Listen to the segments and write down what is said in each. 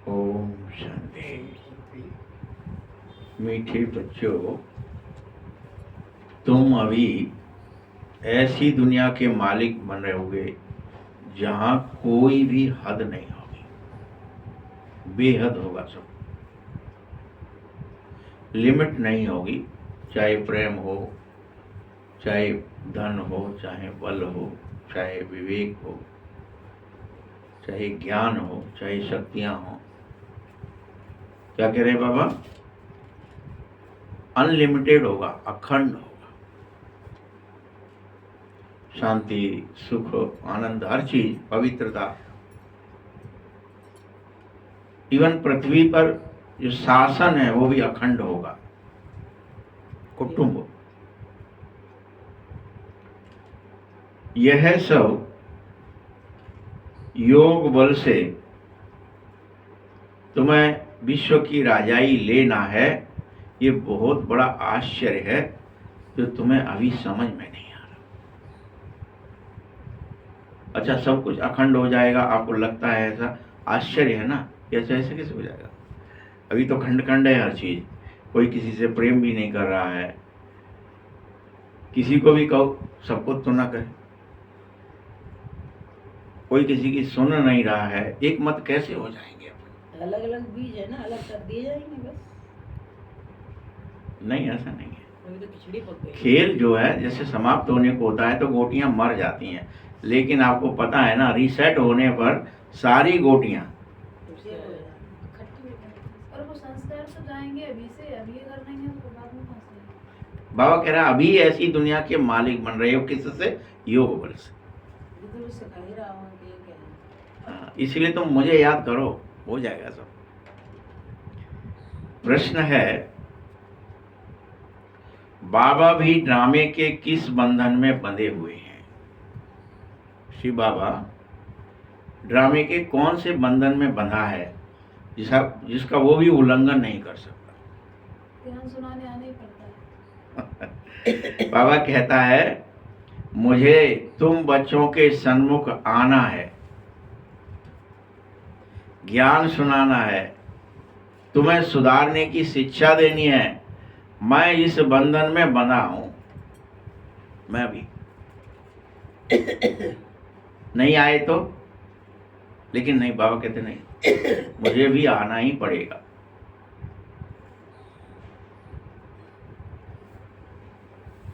ओम शांति। मीठे बच्चों, तुम अभी ऐसी दुनिया के मालिक बन रहोगे जहां कोई भी हद नहीं होगी, बेहद होगा सब, लिमिट नहीं होगी। चाहे प्रेम हो, चाहे धन हो, चाहे बल हो, चाहे विवेक हो, चाहे ज्ञान हो, चाहे शक्तियां हो। क्या कह रहे हैं बाबा? अनलिमिटेड होगा, अखंड होगा। शांति, सुख, आनंद, हर चीज, पवित्रता। इवन पृथ्वी पर जो शासन है वो भी अखंड होगा। कुटुंब, यह सब योग बल से तुम्हें विश्व की राजाई लेना है। ये बहुत बड़ा आश्चर्य है जो तुम्हें अभी समझ में नहीं आ रहा। अच्छा, सब कुछ अखंड हो जाएगा, आपको लगता है ऐसा? आश्चर्य है ना? ऐसा ऐसे कैसे हो जाएगा? अभी तो खंड खंड है हर चीज। कोई किसी से प्रेम भी नहीं कर रहा है। किसी को भी कहो, सबको तो ना कहे। कोई किसी की सुन नहीं रहा है। एक मत कैसे हो जाएंगे? अलग अलग बीज है ना, अलग कर दिए जाएंगे बस। नहीं, ऐसा नहीं है। अभी तो खिचड़ी पक गई। खेल जो है जैसे समाप्त होने को होता है तो गोटियां मर जाती हैं, लेकिन आपको पता है ना, रीसेट होने पर सारी गोटियां और वो संस्कार तो जाएंगे अभी से, अभी कर लेंगे तो बाद में फंसेंगे। बाबा कह रहा है अभी ऐसी दुनिया के मालिक बन रहे हो। किससे? योग बल से। तो सिखा ही रहा हूँ कि क्या है। इसलिए तुम मुझे याद करो, हो जाएगा सब। प्रश्न है, बाबा भी ड्रामे के किस बंधन में बंधे हुए हैं? शिव बाबा ड्रामे के कौन से बंधन में बंधा है जिसका वो भी उल्लंघन नहीं कर सकता? ध्यान सुनाने आना ही पड़ता है। बाबा कहता है, मुझे तुम बच्चों के सन्मुख आना है, ज्ञान सुनाना है, तुम्हें सुधारने की शिक्षा देनी है। मैं इस बंधन में बंधा हूं। मैं भी नहीं आए तो, लेकिन नहीं, बाबा कहते नहीं, मुझे भी आना ही पड़ेगा।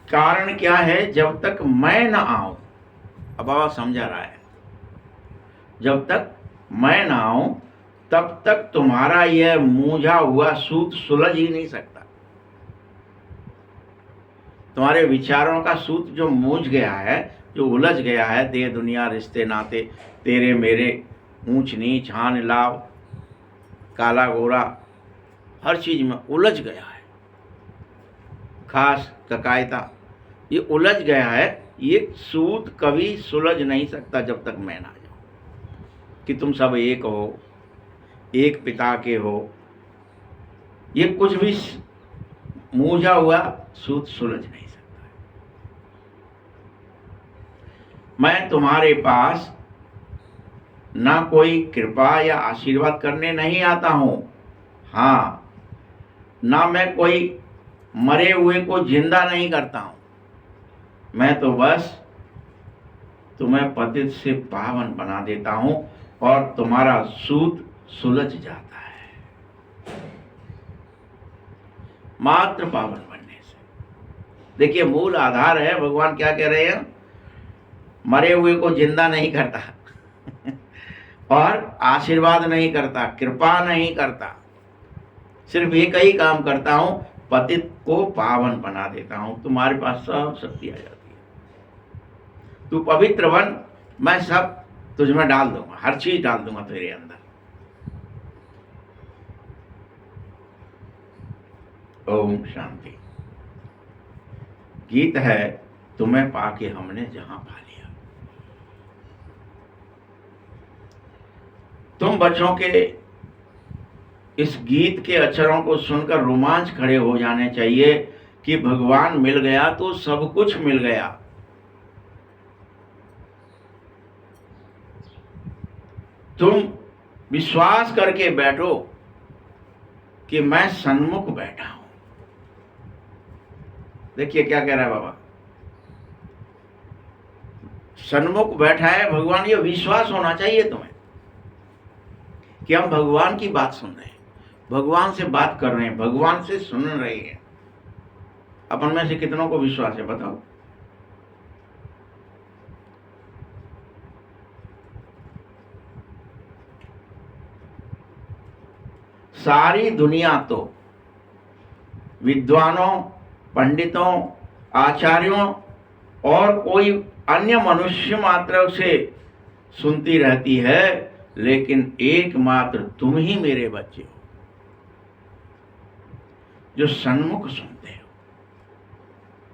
कारण क्या है? जब तक मैं न आऊं, अब बाबा समझा रहा है, जब तक मैं ना आऊं तब तक तुम्हारा यह मूझा हुआ सूत सुलझ ही नहीं सकता। तुम्हारे विचारों का सूत जो मूझ गया है, जो उलझ गया है, देह दुनिया, रिश्ते नाते, तेरे मेरे, ऊंच नीच, हान लाभ, काला गोरा, हर चीज में उलझ गया है। खास ककायता, ये उलझ गया है। ये सूत कभी सुलझ नहीं सकता जब तक मैं ना जाऊं कि तुम सब एक हो, एक पिता के हो। ये कुछ भी मूझा हुआ सूत सुलझ नहीं सकता है। मैं तुम्हारे पास ना कोई कृपा या आशीर्वाद करने नहीं आता हूं। हाँ, ना मैं कोई मरे हुए को जिंदा नहीं करता हूं। मैं तो बस तुम्हें पतित से पावन बना देता हूं और तुम्हारा सूत सुलझ जाता है, मात्र पावन बनने से। देखिए, मूल आधार है। भगवान क्या कह रहे हैं? मरे हुए को जिंदा नहीं करता और आशीर्वाद नहीं करता, कृपा नहीं करता। सिर्फ एक ही काम करता हूं, पतित को पावन बना देता हूं। तुम्हारे पास सब शक्ति आ जाती है। तू पवित्र बन, मैं सब तुझमें डाल दूंगा, हर चीज डाल दूंगा तेरे अंदर। ओम शांति। गीत है, तुम्हें पाके हमने जहां पा लिया। तुम बच्चों के इस गीत के अक्षरों को सुनकर रोमांच खड़े हो जाने चाहिए कि भगवान मिल गया तो सब कुछ मिल गया। तुम विश्वास करके बैठो कि मैं सन्मुख बैठा हूं। देखिए क्या कह रहा है बाबा, सन्मुख बैठा है भगवान। ये विश्वास होना चाहिए तुम्हें कि हम भगवान की बात सुन रहे हैं, भगवान से बात कर रहे हैं, भगवान से सुन रहे हैं। अपन में से कितनों को विश्वास है बताओ? सारी दुनिया तो विद्वानों, पंडितों, आचार्यों और कोई अन्य मनुष्य मात्र से सुनती रहती है, लेकिन एकमात्र तुम ही मेरे बच्चे हो जो सन्मुख सुनते हो।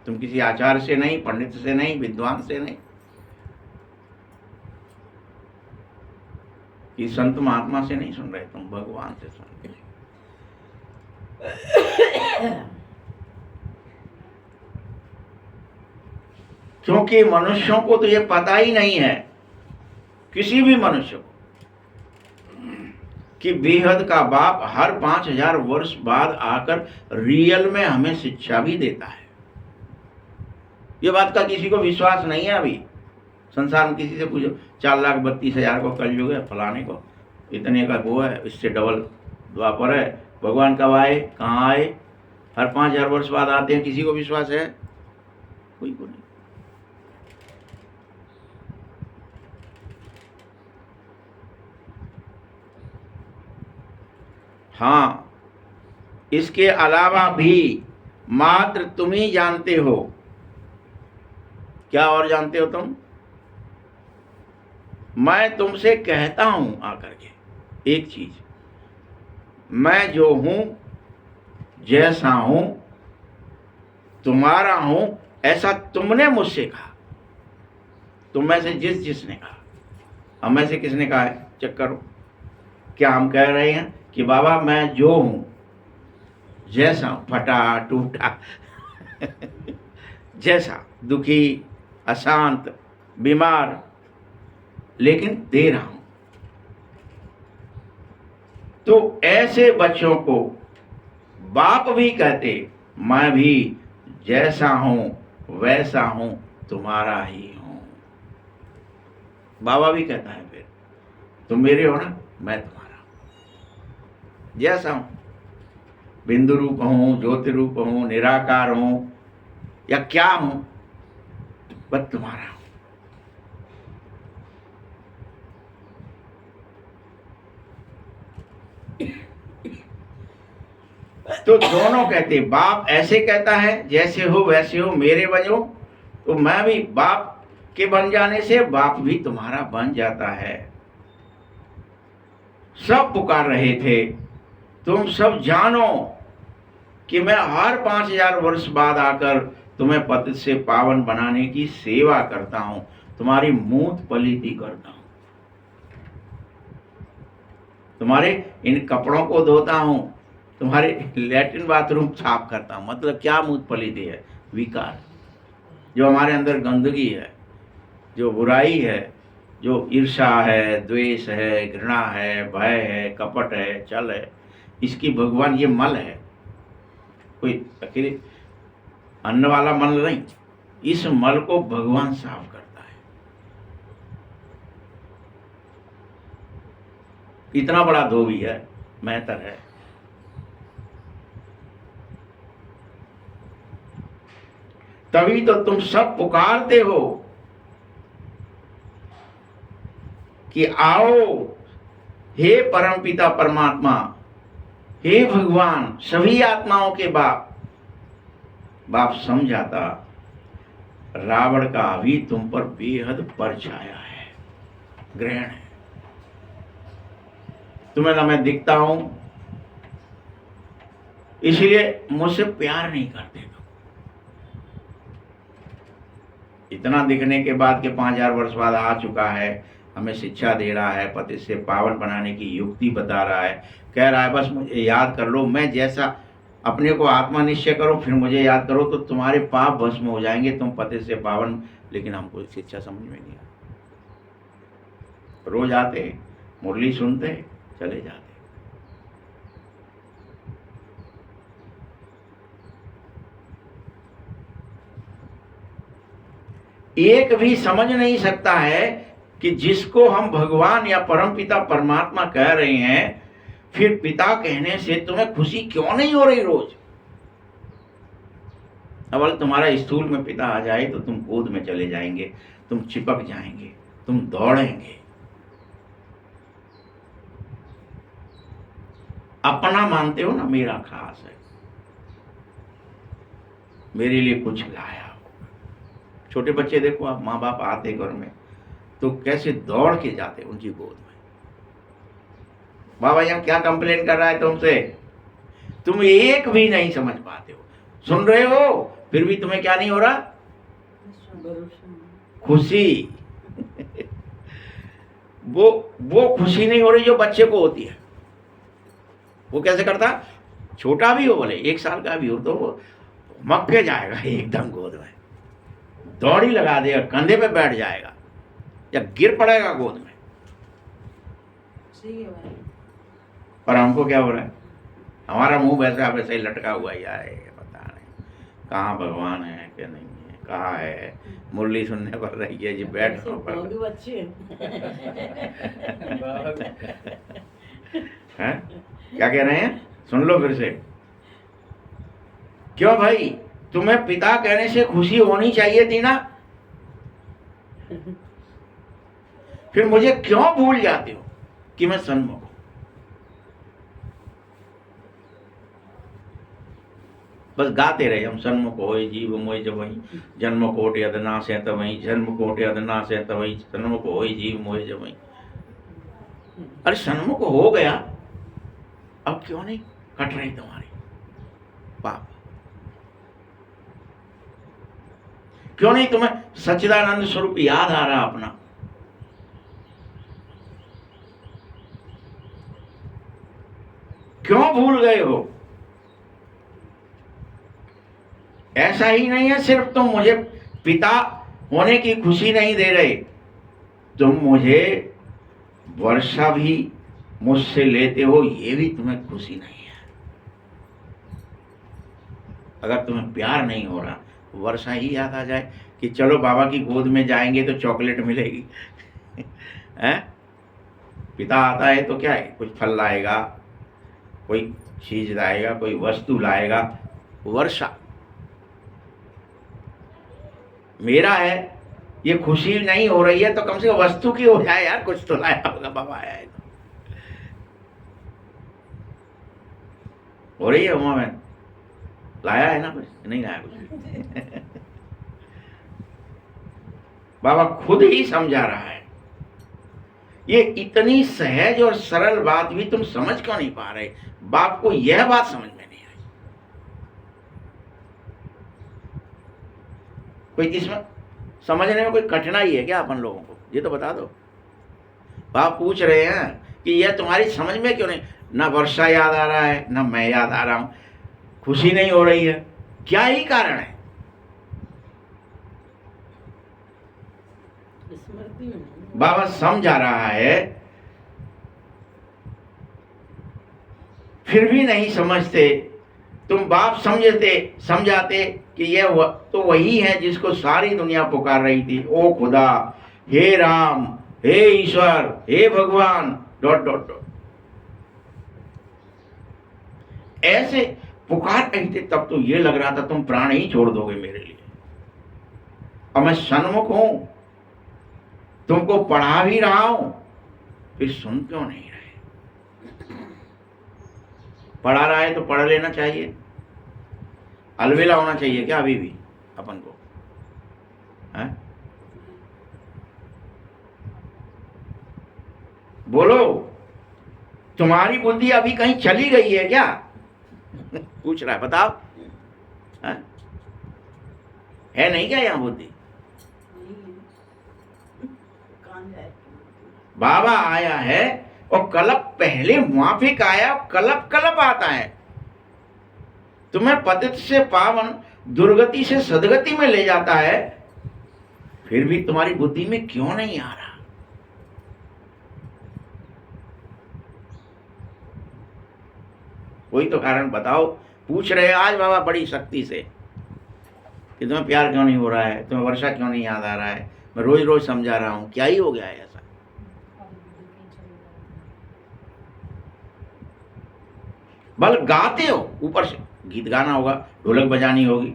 तुम किसी आचार्य से नहीं, पंडित से नहीं, विद्वान से नहीं, कि संत महात्मा से नहीं सुन रहे, तुम भगवान से सुन रहे। क्योंकि मनुष्यों को तो ये पता ही नहीं है, किसी भी मनुष्य को, कि बेहद का बाप हर 5000 वर्ष बाद आकर रियल में हमें शिक्षा भी देता है। ये बात का किसी को विश्वास नहीं है। अभी संसार में किसी से पूछो, 4,32,000 को कलयुग है, फलाने को इतने का वो है, इससे डबल द्वापर है, भगवान कब आए, कहाँ आए, हर 5000 वर्ष बाद आते हैं। किसी को विश्वास है? कोई को नहीं। हाँ, इसके अलावा भी मात्र तुम ही जानते हो। क्या और जानते हो तुम? मैं तुमसे कहता हूं आकर के एक चीज, मैं जो हूं, जैसा हूं, तुम्हारा हूं, ऐसा तुमने मुझसे कहा। तुम में से जिसने कहा, हम में से किसने कहा है? चेक करो। क्या हम कह रहे हैं कि बाबा मैं जो हूं, जैसा फटा टूटा जैसा दुखी, अशांत, बीमार, लेकिन दे रहा हूं। तो ऐसे बच्चों को बाप भी कहते, मैं भी जैसा हूं वैसा हूं, तुम्हारा ही हूं। बाबा भी कहता है फिर, तुम मेरे हो ना, मैं तुम्हारा जैसा हूं, बिंदु रूप हूं, ज्योति रूप हूं, निराकार हूं, या क्या हूं, बस तुम्हारा हूं। तो दोनों कहते, बाप ऐसे कहता है जैसे हो वैसे हो, मेरे बनो, तो मैं भी बाप के बन जाने से बाप भी तुम्हारा बन जाता है। सब पुकार रहे थे, तुम सब जानो कि मैं हर 5000 वर्ष बाद आकर तुम्हें पतित से पावन बनाने की सेवा करता हूं, तुम्हारी मूत पलीती करता हूं, तुम्हारे इन कपड़ों को धोता हूं, तुम्हारे लैट्रिन बाथरूम साफ करता हूं। मतलब क्या मूत पलीती है? विकार, जो हमारे अंदर गंदगी है, जो बुराई है, जो ईर्ष्या है, द्वेष है, घृणा है, भय है, कपट है, छल है, इसकी भगवान, ये मल है, कोई अकेले अन्न वाला मल नहीं, इस मल को भगवान साफ करता है। इतना बड़ा धोबी है, मेहतर है। तभी तो तुम सब पुकारते हो कि आओ हे परमपिता परमात्मा, हे भगवान, सभी आत्माओं के बाप। बाप समझाता, रावण का अभी तुम पर बेहद परछाया है, ग्रहण है। तुम्हें ना मैं दिखता हूं, इसलिए मुझसे प्यार नहीं करते तुम। इतना दिखने के बाद के 5000 वर्ष बाद आ चुका है, हमें शिक्षा दे रहा है, पति से पावन बनाने की युक्ति बता रहा है, कह रहा है बस मुझे याद कर लो, मैं जैसा, अपने को आत्मा निश्चय करो, फिर मुझे याद करो, तो तुम्हारे पाप भस्म हो जाएंगे, तुम पति से पावन। लेकिन हमको शिक्षा समझ में नहीं आती। रोज आते, मुरली सुनते, चले जाते। एक भी समझ नहीं सकता है कि जिसको हम भगवान या परमपिता परमात्मा कह रहे हैं, फिर पिता कहने से तुम्हें खुशी क्यों नहीं हो रही रोज? अवल तुम्हारा स्कूल में पिता आ जाए तो तुम गोद में चले जाएंगे, तुम चिपक जाएंगे, तुम दौड़ेंगे। अपना मानते हो ना, मेरा खास है, मेरे लिए कुछ लाया हो। छोटे बच्चे देखो, आप माँ बाप आते घर में तो कैसे दौड़ के जाते उनकी गोद में। बाबा यहाँ क्या कंप्लेन कर रहा है तुमसे? तुम एक भी नहीं समझ पाते हो। सुन रहे हो फिर भी तुम्हें क्या नहीं हो रहा? खुशी। वो खुशी नहीं हो रही जो बच्चे को होती है। वो कैसे करता? छोटा भी हो, भले 1 साल का भी हो, तो वो मक्के जाएगा एकदम गोद में, दौड़ी लगा देगा, कंधे पे बैठ जाएगा या गिर पड़ेगा गोद में। सही है भाई। और हमको क्या हो रहा है? हमारा मुंह वैसा वैसे ही लटका हुआ ही है। पता नहीं कहाँ भगवान है कि नहीं है, कहाँ है। मुरली सुनने पर रही है जी, बैठ पर हैं? क्या कह रहे हैं? सुन लो फिर से। क्यों भाई? तुम्हें पिता कहने से खुशी होनी चाहिए थी ना, फिर मुझे क्यों भूल जाते हो कि मैं सन्मुख हूं? बस गाते रहे हम, सन्मुख होए जीव मोय जवई, जन्म कोटि अदनास है तवई, जन्म कोटि अदनास है तवई, सन्मुख होए जीव मोय जवई। अरे सन्मुख हो गया, अब क्यों नहीं कट रही तुम्हारी पाप? क्यों नहीं तुम्हें सच्चिदानंद स्वरूप याद आ रहा अपना? क्यों भूल गए हो? ऐसा ही नहीं है सिर्फ तुम मुझे पिता होने की खुशी नहीं दे रहे, तुम मुझे वर्षा भी मुझसे लेते हो, ये भी तुम्हें खुशी नहीं है। अगर तुम्हें प्यार नहीं हो रहा, वर्षा ही याद आ जाए कि चलो बाबा की गोद में जाएंगे तो चॉकलेट मिलेगी हैं? पिता आता है तो क्या है, कुछ फल लाएगा, कोई चीज लाएगा, कोई वस्तु लाएगा। वर्षा मेरा है, ये खुशी नहीं हो रही है तो कम से कम वस्तु की हो जाए यार, कुछ तो लाया होगा बाबा आया है तो। हो रही है उमा बहन? लाया है ना कुछ? नहीं लाया कुछ बाबा खुद ही समझा रहा है। ये इतनी सहज और सरल बात भी तुम समझ क्यों नहीं पा रहे? बाप को यह बात समझ में नहीं आई। कोई इसमें समझने में कोई कठिनाई है क्या अपन लोगों को? ये तो बता दो। बाप पूछ रहे हैं कि यह तुम्हारी समझ में क्यों नहीं? ना वर्षा याद आ रहा है, ना मैं याद आ रहा हूं, खुशी नहीं हो रही है, क्या ही कारण है? बाबा समझा रहा है, फिर भी नहीं समझते। तुम बाप समझाते कि यह तो वही है जिसको सारी दुनिया पुकार रही थी। ओ खुदा, हे राम, हे ईश्वर, हे भगवान ... ऐसे पुकार रही थी, तब तो ये लग रहा था तुम प्राण ही छोड़ दोगे मेरे लिए। और मैं सन्मुख हूं, तुमको पढ़ा भी रहा हूं, फिर सुन क्यों नहीं रहे? पढ़ा रहा है तो पढ़ लेना चाहिए। अलबेला होना चाहिए क्या अभी भी अपन को? है? बोलो, तुम्हारी बुद्धि अभी कहीं चली गई है क्या? पूछ रहा है, बताओ। है नहीं क्या यहाँ बुद्धि? बाबा आया है और कलप पहले मुआफिक आया, कलप कलप आता है। तुम्हें पतित से पावन, दुर्गति से सदगति में ले जाता है, फिर भी तुम्हारी बुद्धि में क्यों नहीं आ रहा? कोई तो कारण बताओ। पूछ रहे हैं आज बाबा बड़ी शक्ति से कि तुम्हें प्यार क्यों नहीं हो रहा है, तुम्हें वर्षा क्यों नहीं याद आ रहा है, मैं रोज रोज समझा रहा हूँ, क्या ही हो गया है ऐसा। बल गाते हो, ऊपर से गीत गाना होगा, ढोलक बजानी होगी,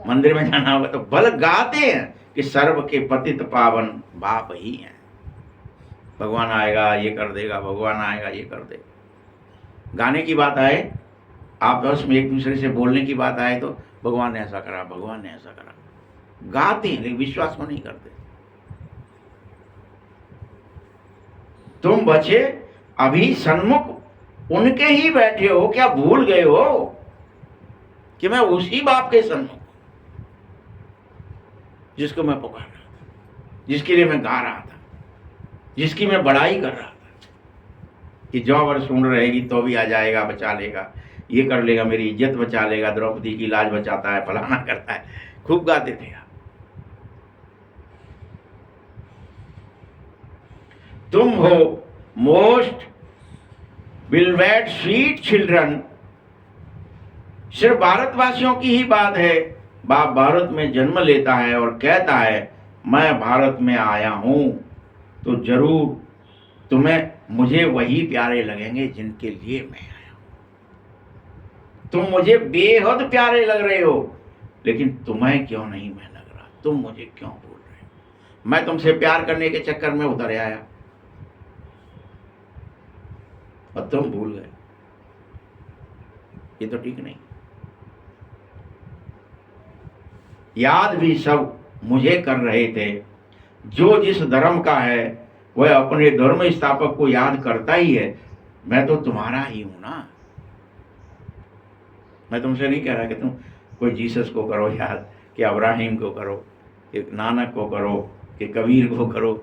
मंदिर में जाना होगा, तो बल गाते हैं कि सर्व के पतित पावन बाप ही हैं। भगवान आएगा ये कर देगा, भगवान आएगा ये कर देगा। गाने की बात आए, आपस में एक दूसरे से बोलने की बात आए तो भगवान ने ऐसा करा, भगवान ने ऐसा करा, गाते हैं लेकिन विश्वास को नहीं करते। तुम बचे अभी सन्मुख उनके ही बैठे हो, क्या भूल गए हो कि मैं उसी बाप के सन्मुख जिसको मैं पुकार रहा था, जिसके लिए मैं गा रहा था, जिसकी मैं बड़ाई कर रहा था कि जो वर्ष सुन रहेगी तो भी आ जाएगा, बचा लेगा, ये कर लेगा, मेरी इज्जत बचा लेगा, द्रौपदी की लाज बचाता है, फलाना करता है, खूब गाते थे आप। तुम हो मोस्ट बिलवेड स्वीट चिल्ड्रन। सिर्फ भारतवासियों की ही बात है। बाप भारत में जन्म लेता है और कहता है मैं भारत में आया हूं, तो जरूर तुम्हें मुझे वही प्यारे लगेंगे जिनके लिए मैं आया हूं। तुम मुझे बेहद प्यारे लग रहे हो, लेकिन तुम्हें क्यों नहीं मैं लग रहा, तुम मुझे क्यों भूल रहे हो। मैं तुमसे प्यार करने के चक्कर में उतर आया और तुम भूल गए, ये तो ठीक नहीं। याद भी सब मुझे कर रहे थे, जो जिस धर्म का है वह अपने धर्म स्थापक को याद करता ही है। मैं तो तुम्हारा ही हूं ना। मैं तुमसे नहीं कह रहा कि तुम कोई जीसस को करो याद, कि अब्राहिम को करो, कि नानक को करो, कि कबीर को करो,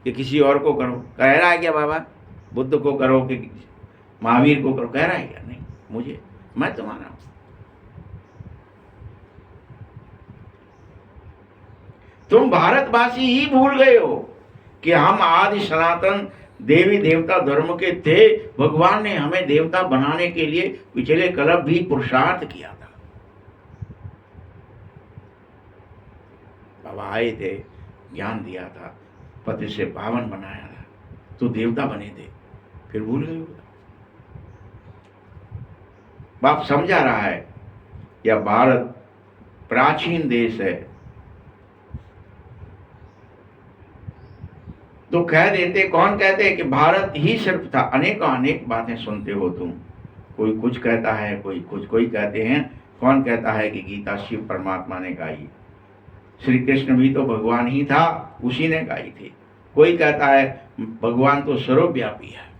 कि किसी और को करो। कह रहा है क्या बाबा बुद्ध को करो कि महावीर को करो, कह रहा है क्या? नहीं, मुझे, मैं तुम्हारा हूं। तुम भारतवासी ही भूल गए हो कि हम आदि सनातन देवी देवता धर्म के थे। भगवान ने हमें देवता बनाने के लिए पिछले कल्प भी पुरुषार्थ किया था। बाबा आए थे, ज्ञान दिया था, पति से पावन बनाया था, तो देवता बने थे, फिर भूल गए हो। बाप समझा रहा है यह भारत प्राचीन देश है, तो कह देते, कौन कहते हैं कि भारत ही सिर्फ था। अनेक बातें सुनते हो तुम, कोई कुछ कहता है, कोई कुछ, कोई कहते हैं, कौन कहता है कि गीता शिव परमात्मा ने गाई, श्री कृष्ण भी तो भगवान ही था, उसी ने गाई थी। कोई कहता है भगवान तो सर्वव्यापी है।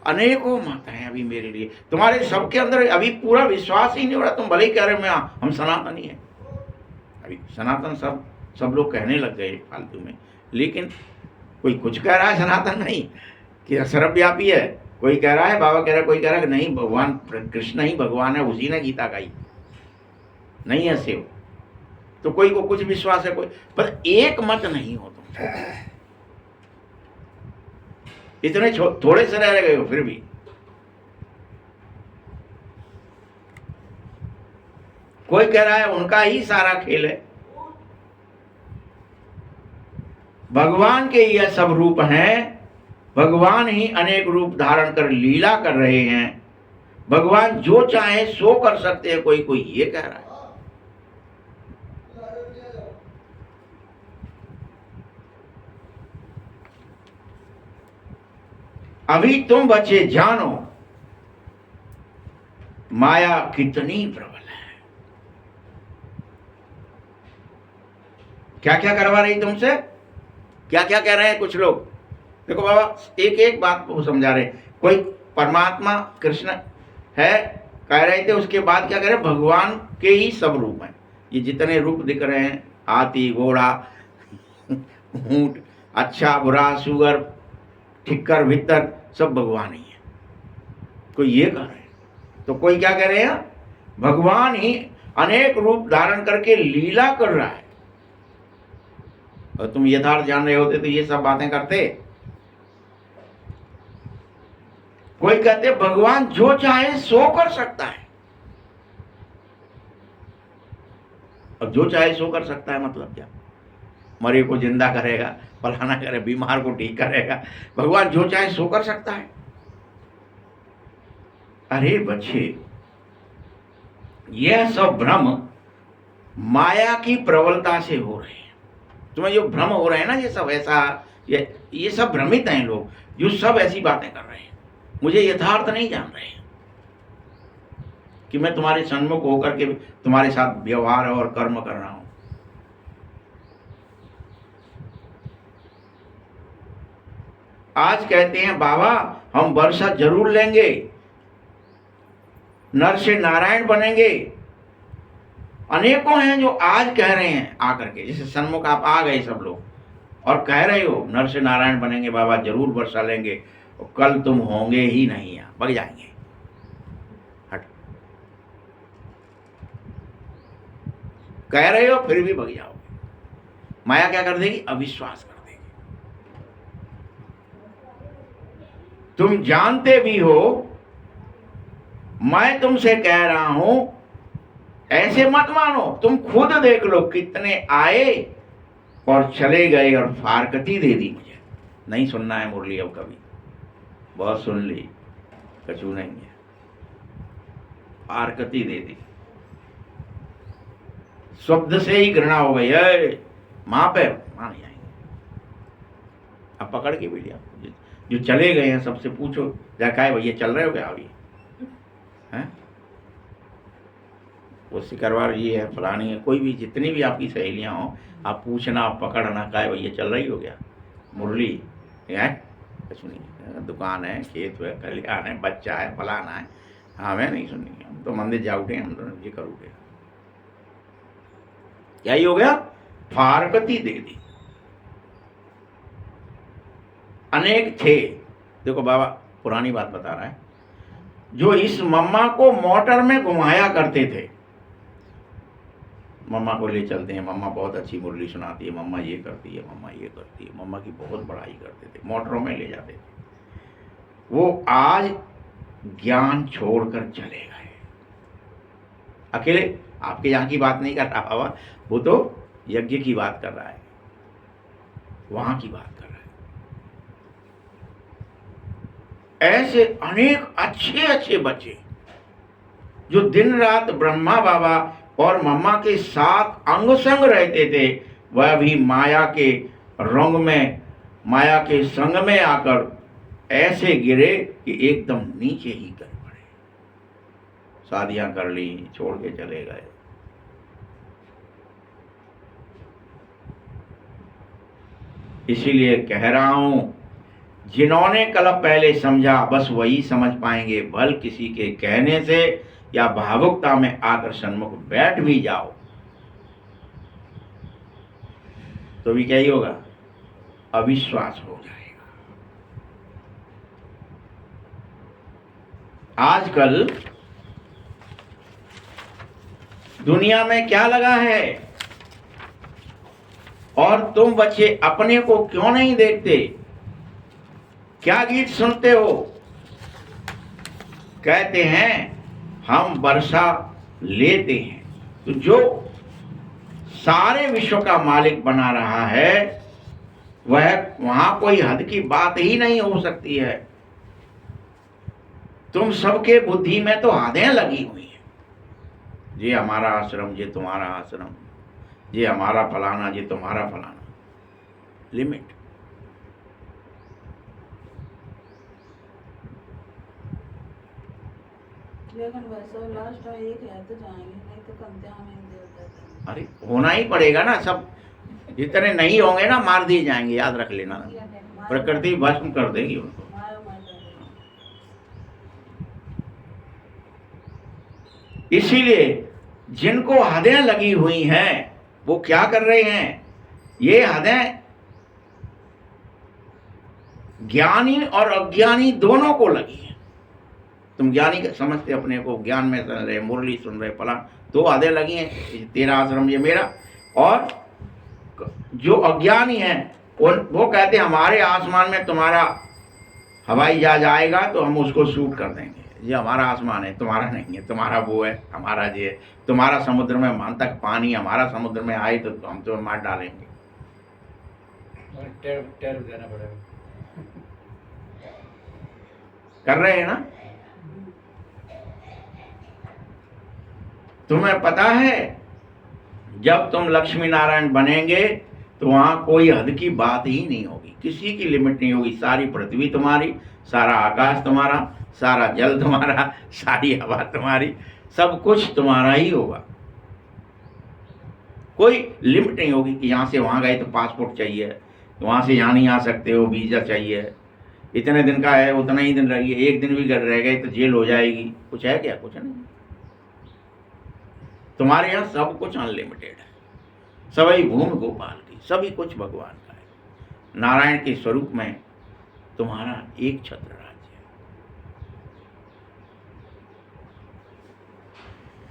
अनेकों माताएं अभी मेरे लिए, तुम्हारे सबके अंदर अभी पूरा विश्वास ही नहीं हो रहा। तुम भले ही कह रहे हो हम सनातनी है, अभी सनातन सब लोग कहने लग गए फालतू में, लेकिन कोई कुछ कह रहा है सनातन नहीं कि सर्वव्यापी है, कोई कह रहा है, बाबा कह रहा है, कोई कह रहा है कि नहीं भगवान कृष्ण ही भगवान है, उसी ने गीता गाई, नहीं ऐसे हो। तो कोई को कुछ विश्वास है, कोई, पर एक मत नहीं हो तुम। इतने थोड़े से रह गए हो, फिर भी कोई कह रहा है उनका ही सारा खेल है। भगवान के यह सब रूप हैं, भगवान ही अनेक रूप धारण कर लीला कर रहे हैं। भगवान जो चाहे सो कर सकते हैं, कोई ये कह रहा है। अभी तुम बच्चे जानो माया कितनी प्रबल है। क्या क्या करवा रही तुमसे, क्या क्या कह रहे हैं कुछ लोग। देखो बाबा एक एक बात को समझा रहे। कोई परमात्मा कृष्ण है कह रहे थे, उसके बाद क्या कह रहे, भगवान के ही सब रूप हैं। ये जितने रूप दिख रहे हैं, हाथी, घोड़ा, ऊंट, अच्छा बुरा, सुअर, ठिक्कर, भित्तर, सब भगवान ही है। कोई ये कह रहे हैं, तो कोई क्या कह रहे हैं, भगवान ही अनेक रूप धारण करके लीला कर रहा है। और तुम यथार्थ जान रहे होते तो ये सब बातें करते। कोई कहते भगवान जो चाहे सो कर सकता है। अब जो चाहे सो कर सकता है मतलब क्या? मरे को जिंदा करेगा, फलाना करे, बीमार को ठीक करेगा। भगवान जो चाहे सो कर सकता है। अरे बच्चे, यह सब भ्रम माया की प्रबलता से हो रहे हैं। तुम्हें जो भ्रम हो रहे हैं ना, ये सब ऐसा, ये सब भ्रमित हैं लोग, जो सब ऐसी बातें कर रहे हैं। मुझे यथार्थ नहीं जान रहे हैं कि मैं तुम्हारे सन्मुख होकर के तुम्हारे साथ व्यवहार और कर्म कर रहा हूं। आज कहते हैं बाबा हम वर्षा जरूर लेंगे, नर से नारायण बनेंगे। अनेकों हैं जो आज कह रहे हैं आकर के, जैसे सन्मुख आप आ गए सब लोग और कह रहे हो नर से नारायण बनेंगे बाबा, जरूर वर्षा लेंगे, और कल तुम होंगे ही नहीं, यहाँ भाग जाएंगे। हट, कह रहे हो फिर भी भाग जाओगे। माया क्या कर देगी? अविश्वास कर देगी। तुम जानते भी हो, मैं तुमसे कह रहा हूं, ऐसे मत मानो। तुम खुद देख लो, कितने आए और चले गए और फारकती दे दी मुझे। नहीं सुनना है मुरली अब कभी, बहुत सुन ली, कछु नहीं है। फारकती दे दी, शब्द से ही घृणा हो गई है। मां पे मान जाएंगे। अब पकड़ के भी लिया, जो चले गए हैं सबसे पूछो, जाका है भैया चल रहे हो क्या अभी? हैं? वो सिकरवार जी है, फलानी है, कोई भी, जितनी भी आपकी सहेलियां हो, आप पूछना, आप पकड़ना, का भैया चल रही हो क्या? मुरली है, कुछ नहीं, दुकान है, खेत है, कल्याण है, बच्चा है, फलाना है। हमें नहीं सुननी, हम तो मंदिर जा उठे, हम तो ये कर उठे। क्या ही हो गया? फारकती दे दी। अनेक थे, देखो बाबा पुरानी बात बता रहा है, जो इस मम्मा को मोटर में घुमाया करते थे। मम्मा को ले चलते हैं, मम्मा बहुत अच्छी मुरली सुनाती है, मम्मा ये करती है, मम्मा ये करती है, मम्मा की बहुत बड़ाई करते थे, मोटरों में ले जाते थे। वो आज ज्ञान छोड़कर चले गए। अकेले आपके यहाँ की बात नहीं कर रहा बाबा, वो तो यज्ञ की बात कर रहा है, वहां की बात कर रहा है। ऐसे अनेक अच्छे अच्छे बच्चे जो दिन रात ब्रह्मा बाबा और मम्मा के साथ अंग संग रहते थे, वह भी माया के रंग में, माया के संग में आकर ऐसे गिरे कि एकदम नीचे ही गिर पड़े। शादियां कर ली, छोड़ के चले गए। इसीलिए कह रहा हूं, जिन्होंने कल पहले समझा बस वही समझ पाएंगे। भल किसी के कहने से या भावुकता में आकर सन्मुख बैठ भी जाओ तो भी क्या ही होगा? अविश्वास हो जाएगा। आजकल दुनिया में क्या लगा है, और तुम बच्चे अपने को क्यों नहीं देखते? क्या गीत सुनते हो? कहते हैं हम वर्षा लेते हैं। तो जो सारे विश्व का मालिक बना रहा है, वह, वहां कोई हद की बात ही नहीं हो सकती है। तुम सबके बुद्धि में तो हदें लगी हुई हैं। ये हमारा आश्रम, ये तुम्हारा आश्रम, ये हमारा फलाना, ये तुम्हारा फलाना। लिमिट। लेकिन वैसा लास्ट एक है तो जाएंगे, नहीं तो कम में देवता। अरे होना ही पड़ेगा ना, सब जितने नहीं होंगे ना मार दिए जाएंगे, याद रख लेना। प्रकृति भस्म कर देगी उनको। इसीलिए जिनको हदें लगी हुई हैं वो क्या कर रहे हैं? ये हदें ज्ञानी और अज्ञानी दोनों को लगी है। तुम ज्ञानी समझते अपने को, ज्ञान में सुन रहे, मुरली सुन रहे, फला, दो हदें लगी हैं, तेरा आश्रम ये मेरा। और जो अज्ञानी है वो कहते हैं हमारे आसमान में तुम्हारा हवाई जहाज आएगा तो हम उसको शूट कर देंगे, ये हमारा आसमान है, तुम्हारा नहीं है, तुम्हारा वो है, हमारा ये है। तुम्हारा समुद्र में मान तक पानी हमारा समुद्र में आए तो हम तो मार डालेंगे। टेर देना पड़ेगा। कर रहे हैं ना? तुम्हें पता है जब तुम लक्ष्मी नारायण बनेंगे तो वहां कोई हद की बात ही नहीं होगी, किसी की लिमिट नहीं होगी। सारी पृथ्वी तुम्हारी, सारा आकाश तुम्हारा, सारा जल तुम्हारा, सारी हवा तुम्हारी, सब कुछ तुम्हारा ही होगा। कोई लिमिट नहीं होगी कि यहां से वहां गए तो पासपोर्ट चाहिए, वहां से यहां नहीं आ सकते हो, वीजा चाहिए, इतने दिन का है उतना ही दिन रहिए, एक दिन भी घर रह गए तो जेल हो जाएगी। कुछ है क्या? कुछ नहीं। तुम्हारे यहाँ सब कुछ अनलिमिटेड है, सभी भूमि गोपाल की, सभी कुछ भगवान का है। नारायण के स्वरूप में तुम्हारा एक छत्र राज्य है।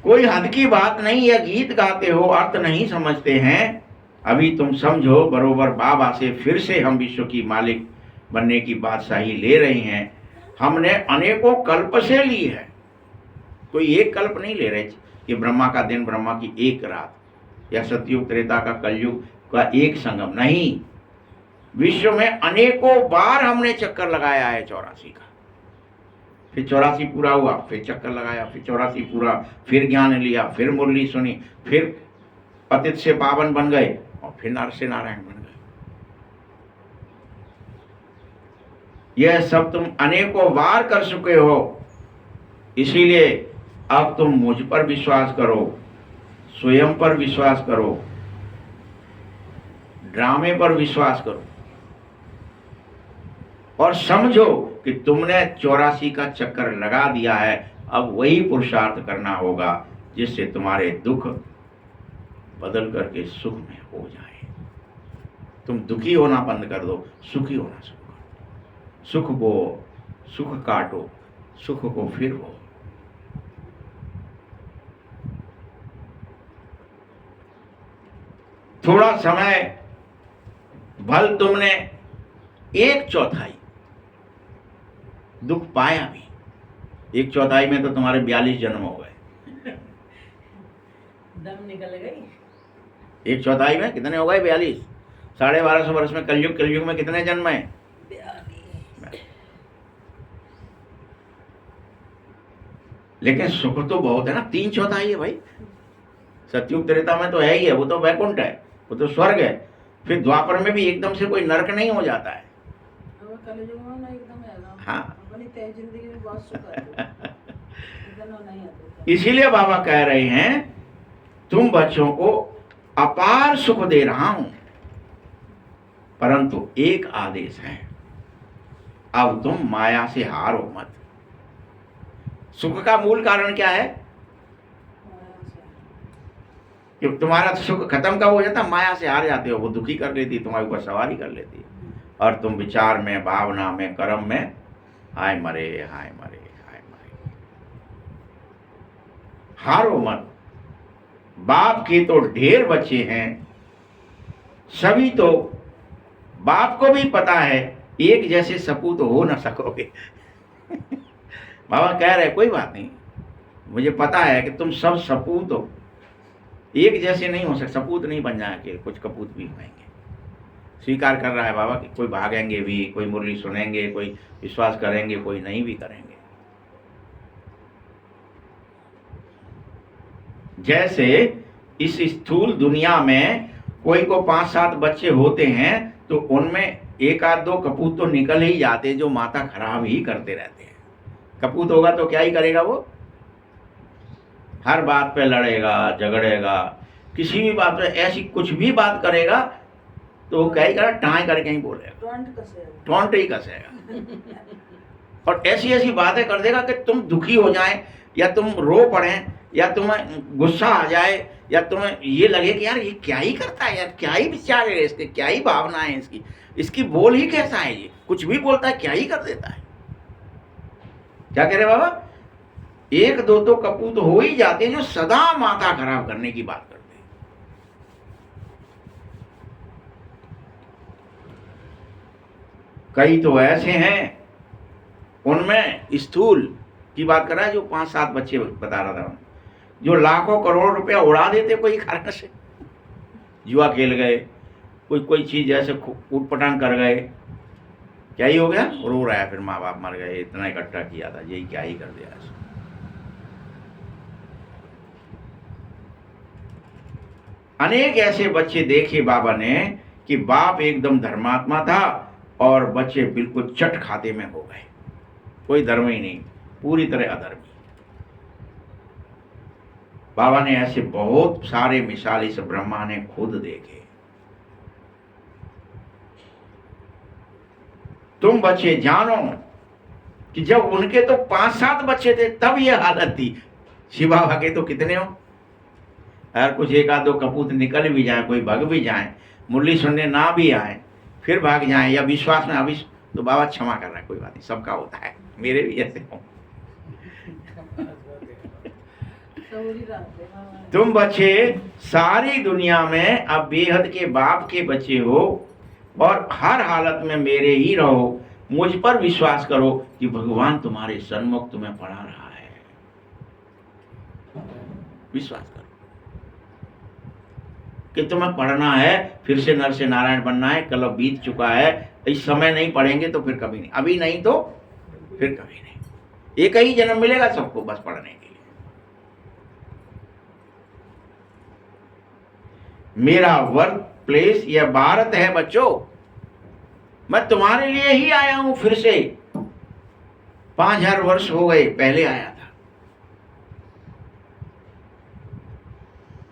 कोई हद की बात नहीं है। गीत गाते हो, अर्थ नहीं समझते हैं। अभी तुम समझो, बरोबर बाबा से फिर से हम विश्व की मालिक बनने की बादशाही ले रहे हैं। हमने अनेकों कल्प से ली है, कोई एक कल्प नहीं ले रहे कि ब्रह्मा का दिन, ब्रह्मा की एक रात, या सतयुग त्रेता का कलयुग का एक संगम नहीं। विश्व में अनेकों बार हमने चक्कर लगाया है 84 का, फिर 84 पूरा हुआ, फिर चक्कर लगाया, फिर 84 पूरा, फिर ज्ञान लिया, फिर मुरली सुनी, फिर पतित से पावन बन गए और फिर नर से नारायण बन गए। यह सब तुम अनेकों बार कर चुके हो, इसीलिए अब तुम मुझ पर विश्वास करो, स्वयं पर विश्वास करो, ड्रामे पर विश्वास करो और समझो कि तुमने 84 का चक्कर लगा दिया है। अब वही पुरुषार्थ करना होगा जिससे तुम्हारे दुख बदल करके सुख में हो जाए। तुम दुखी होना बंद कर दो, सुखी होना शुरू कर दो। सुख बो, सुख काटो, सुख को फिर बो। थोड़ा समय भल तुमने 1/4 दुख पाया भी, 1/4 में तो तुम्हारे 42 जन्म हो गए। दम निकल गई। 1/4 में कितने हो गए? 42। 1250 वर्ष में कलयुग, कलयुग में कितने जन्म है? 42। लेकिन सुख तो बहुत है ना, 3/4 है भाई। सतयुग त्रेता में तो है ही है, वो तो वैकुंठ है, वो तो स्वर्ग है। फिर द्वापर में भी एकदम से कोई नरक नहीं हो जाता है। कलयुग में ना एकदम है ना। हाँ। अपनी तेज जिंदगी में बहुत सुख है। इधर नहीं आता। इसीलिए बाबा कह रहे हैं तुम बच्चों को अपार सुख दे रहा हूं, परंतु एक आदेश है, अब तुम माया से हारो मत। सुख का मूल कारण क्या है? कि तुम्हारा सुख खत्म कब हो जाता? माया से हार जाते हो, वो दुखी कर लेती है, तुम्हारे ऊपर सवारी कर लेती है, और तुम विचार में, भावना में, कर्म में हाय मरे, हाय मरे, हाय मरे। हारो मत। बाप के तो ढेर बच्चे हैं, सभी तो बाप को भी पता है एक जैसे सपूत हो ना सकोगे। बाबा कह रहे कोई बात नहीं, मुझे पता है कि तुम सब सपूत हो, एक जैसे नहीं हो सकते, सपूत नहीं बन जाएंगे, कुछ कपूत भी होंगे। स्वीकार कर रहा है बाबा कि कोई भागेंगे भी, कोई मुरली सुनेंगे, कोई विश्वास करेंगे, कोई नहीं भी करेंगे। जैसे इस स्थूल दुनिया में कोई को 5-7 बच्चे होते हैं तो उनमें 1-2 कपूत तो निकल ही जाते जो माता खराब ही करते रहते हैं। कपूत होगा तो क्या ही करेगा वो? हर बात पे लड़ेगा, झगड़ेगा, किसी भी बात पे ऐसी कुछ भी बात करेगा तो वो क्या ही करेगा? टाँय करके ही बोलेगा, टोंट ही कसेगा और ऐसी ऐसी बातें कर देगा कि तुम दुखी हो जाए, या तुम रो पड़े, या तुम्हें गुस्सा आ जाए, या तुम्हें ये लगे कि यार ये क्या ही करता है, यार क्या ही विचार है इसके, क्या ही भावना है इसकी, इसकी बोल ही कैसा है, ये कुछ भी बोलता है, क्या ही कर देता है। क्या कह रहे बाबा? 1-2 तो कपूत हो ही जाते हैं जो सदा माथा खराब करने की बात करते हैं। कई तो ऐसे हैं उनमें स्थूल की बात कर रहा है, जो 5-7 बच्चे बता रहा था, जो लाखों करोड़ रुपया उड़ा देते कोई कारण से, जुआ खेल गए, कोई चीज ऐसे ऊट पटांग कर गए, क्या ही हो गया, रो रहा है, फिर माँ बाप मर गए, इतना इकट्ठा किया था, यही क्या ही कर दिया ऐसा। अनेक ऐसे बच्चे देखे बाबा ने कि बाप एकदम धर्मात्मा था और बच्चे बिल्कुल चट खाते में हो गए, कोई धर्म ही नहीं, पूरी तरह अधर्मी। बाबा ने ऐसे बहुत सारे मिसाल इस ब्रह्मा ने खुद देखे। तुम बच्चे जानो कि जब उनके तो 5-7 बच्चे थे तब ये हालत थी, शिव बाबा के तो कितने हो, अगर कुछ एक आध दो कपूत निकल भी जाए, कोई भग भी जाए, मुरली सुनने ना भी आए, फिर भाग जाए, या विश्वास में अभी, तो बाबा क्षमा कर रहा है, कोई बात नहीं, सबका होता है, मेरे भी ऐसे हो। तुम बच्चे सारी दुनिया में अब बेहद के बाप के बच्चे हो और हर हालत में मेरे ही रहो, मुझ पर विश्वास करो कि भगवान तुम्हारे सन्मुख तुम्हें पढ़ा रहा है, विश्वास करो कि तुम्हें पढ़ना है, फिर से नर से नारायण बनना है, कल बीत चुका है, इस समय नहीं पढ़ेंगे तो फिर कभी नहीं, अभी नहीं तो फिर कभी नहीं, एक ही जन्म मिलेगा सबको बस पढ़ने के लिए। मेरा वर्क प्लेस यह भारत है बच्चों, मैं तुम्हारे लिए ही आया हूं, फिर से 5000 वर्ष हो गए पहले आया था।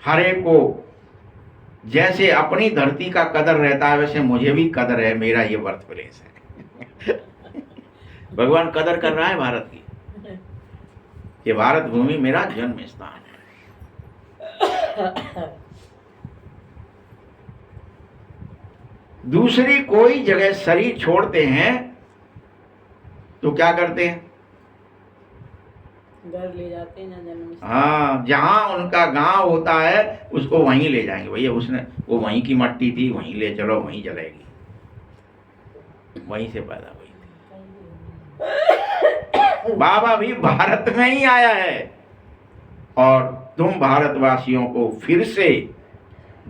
हर एक को जैसे अपनी धरती का कदर रहता है वैसे मुझे भी कदर है, मेरा ये बर्थ प्लेस है। भगवान कदर कर रहा है भारत की, कि भारत भूमि मेरा जन्म स्थान है। दूसरी कोई जगह शरीर छोड़ते हैं तो क्या करते हैं, घर ले जाते हैं ना जन्म स्थान। हाँ, जहां उनका गांव होता है उसको वहीं ले जाएंगे, भैया उसने वो वहीं की मट्टी थी, वहीं ले चलो, वहीं जलेगी, वहीं से पैदा हुई थी। बाबा भी भारत में ही आया है और तुम भारतवासियों को फिर से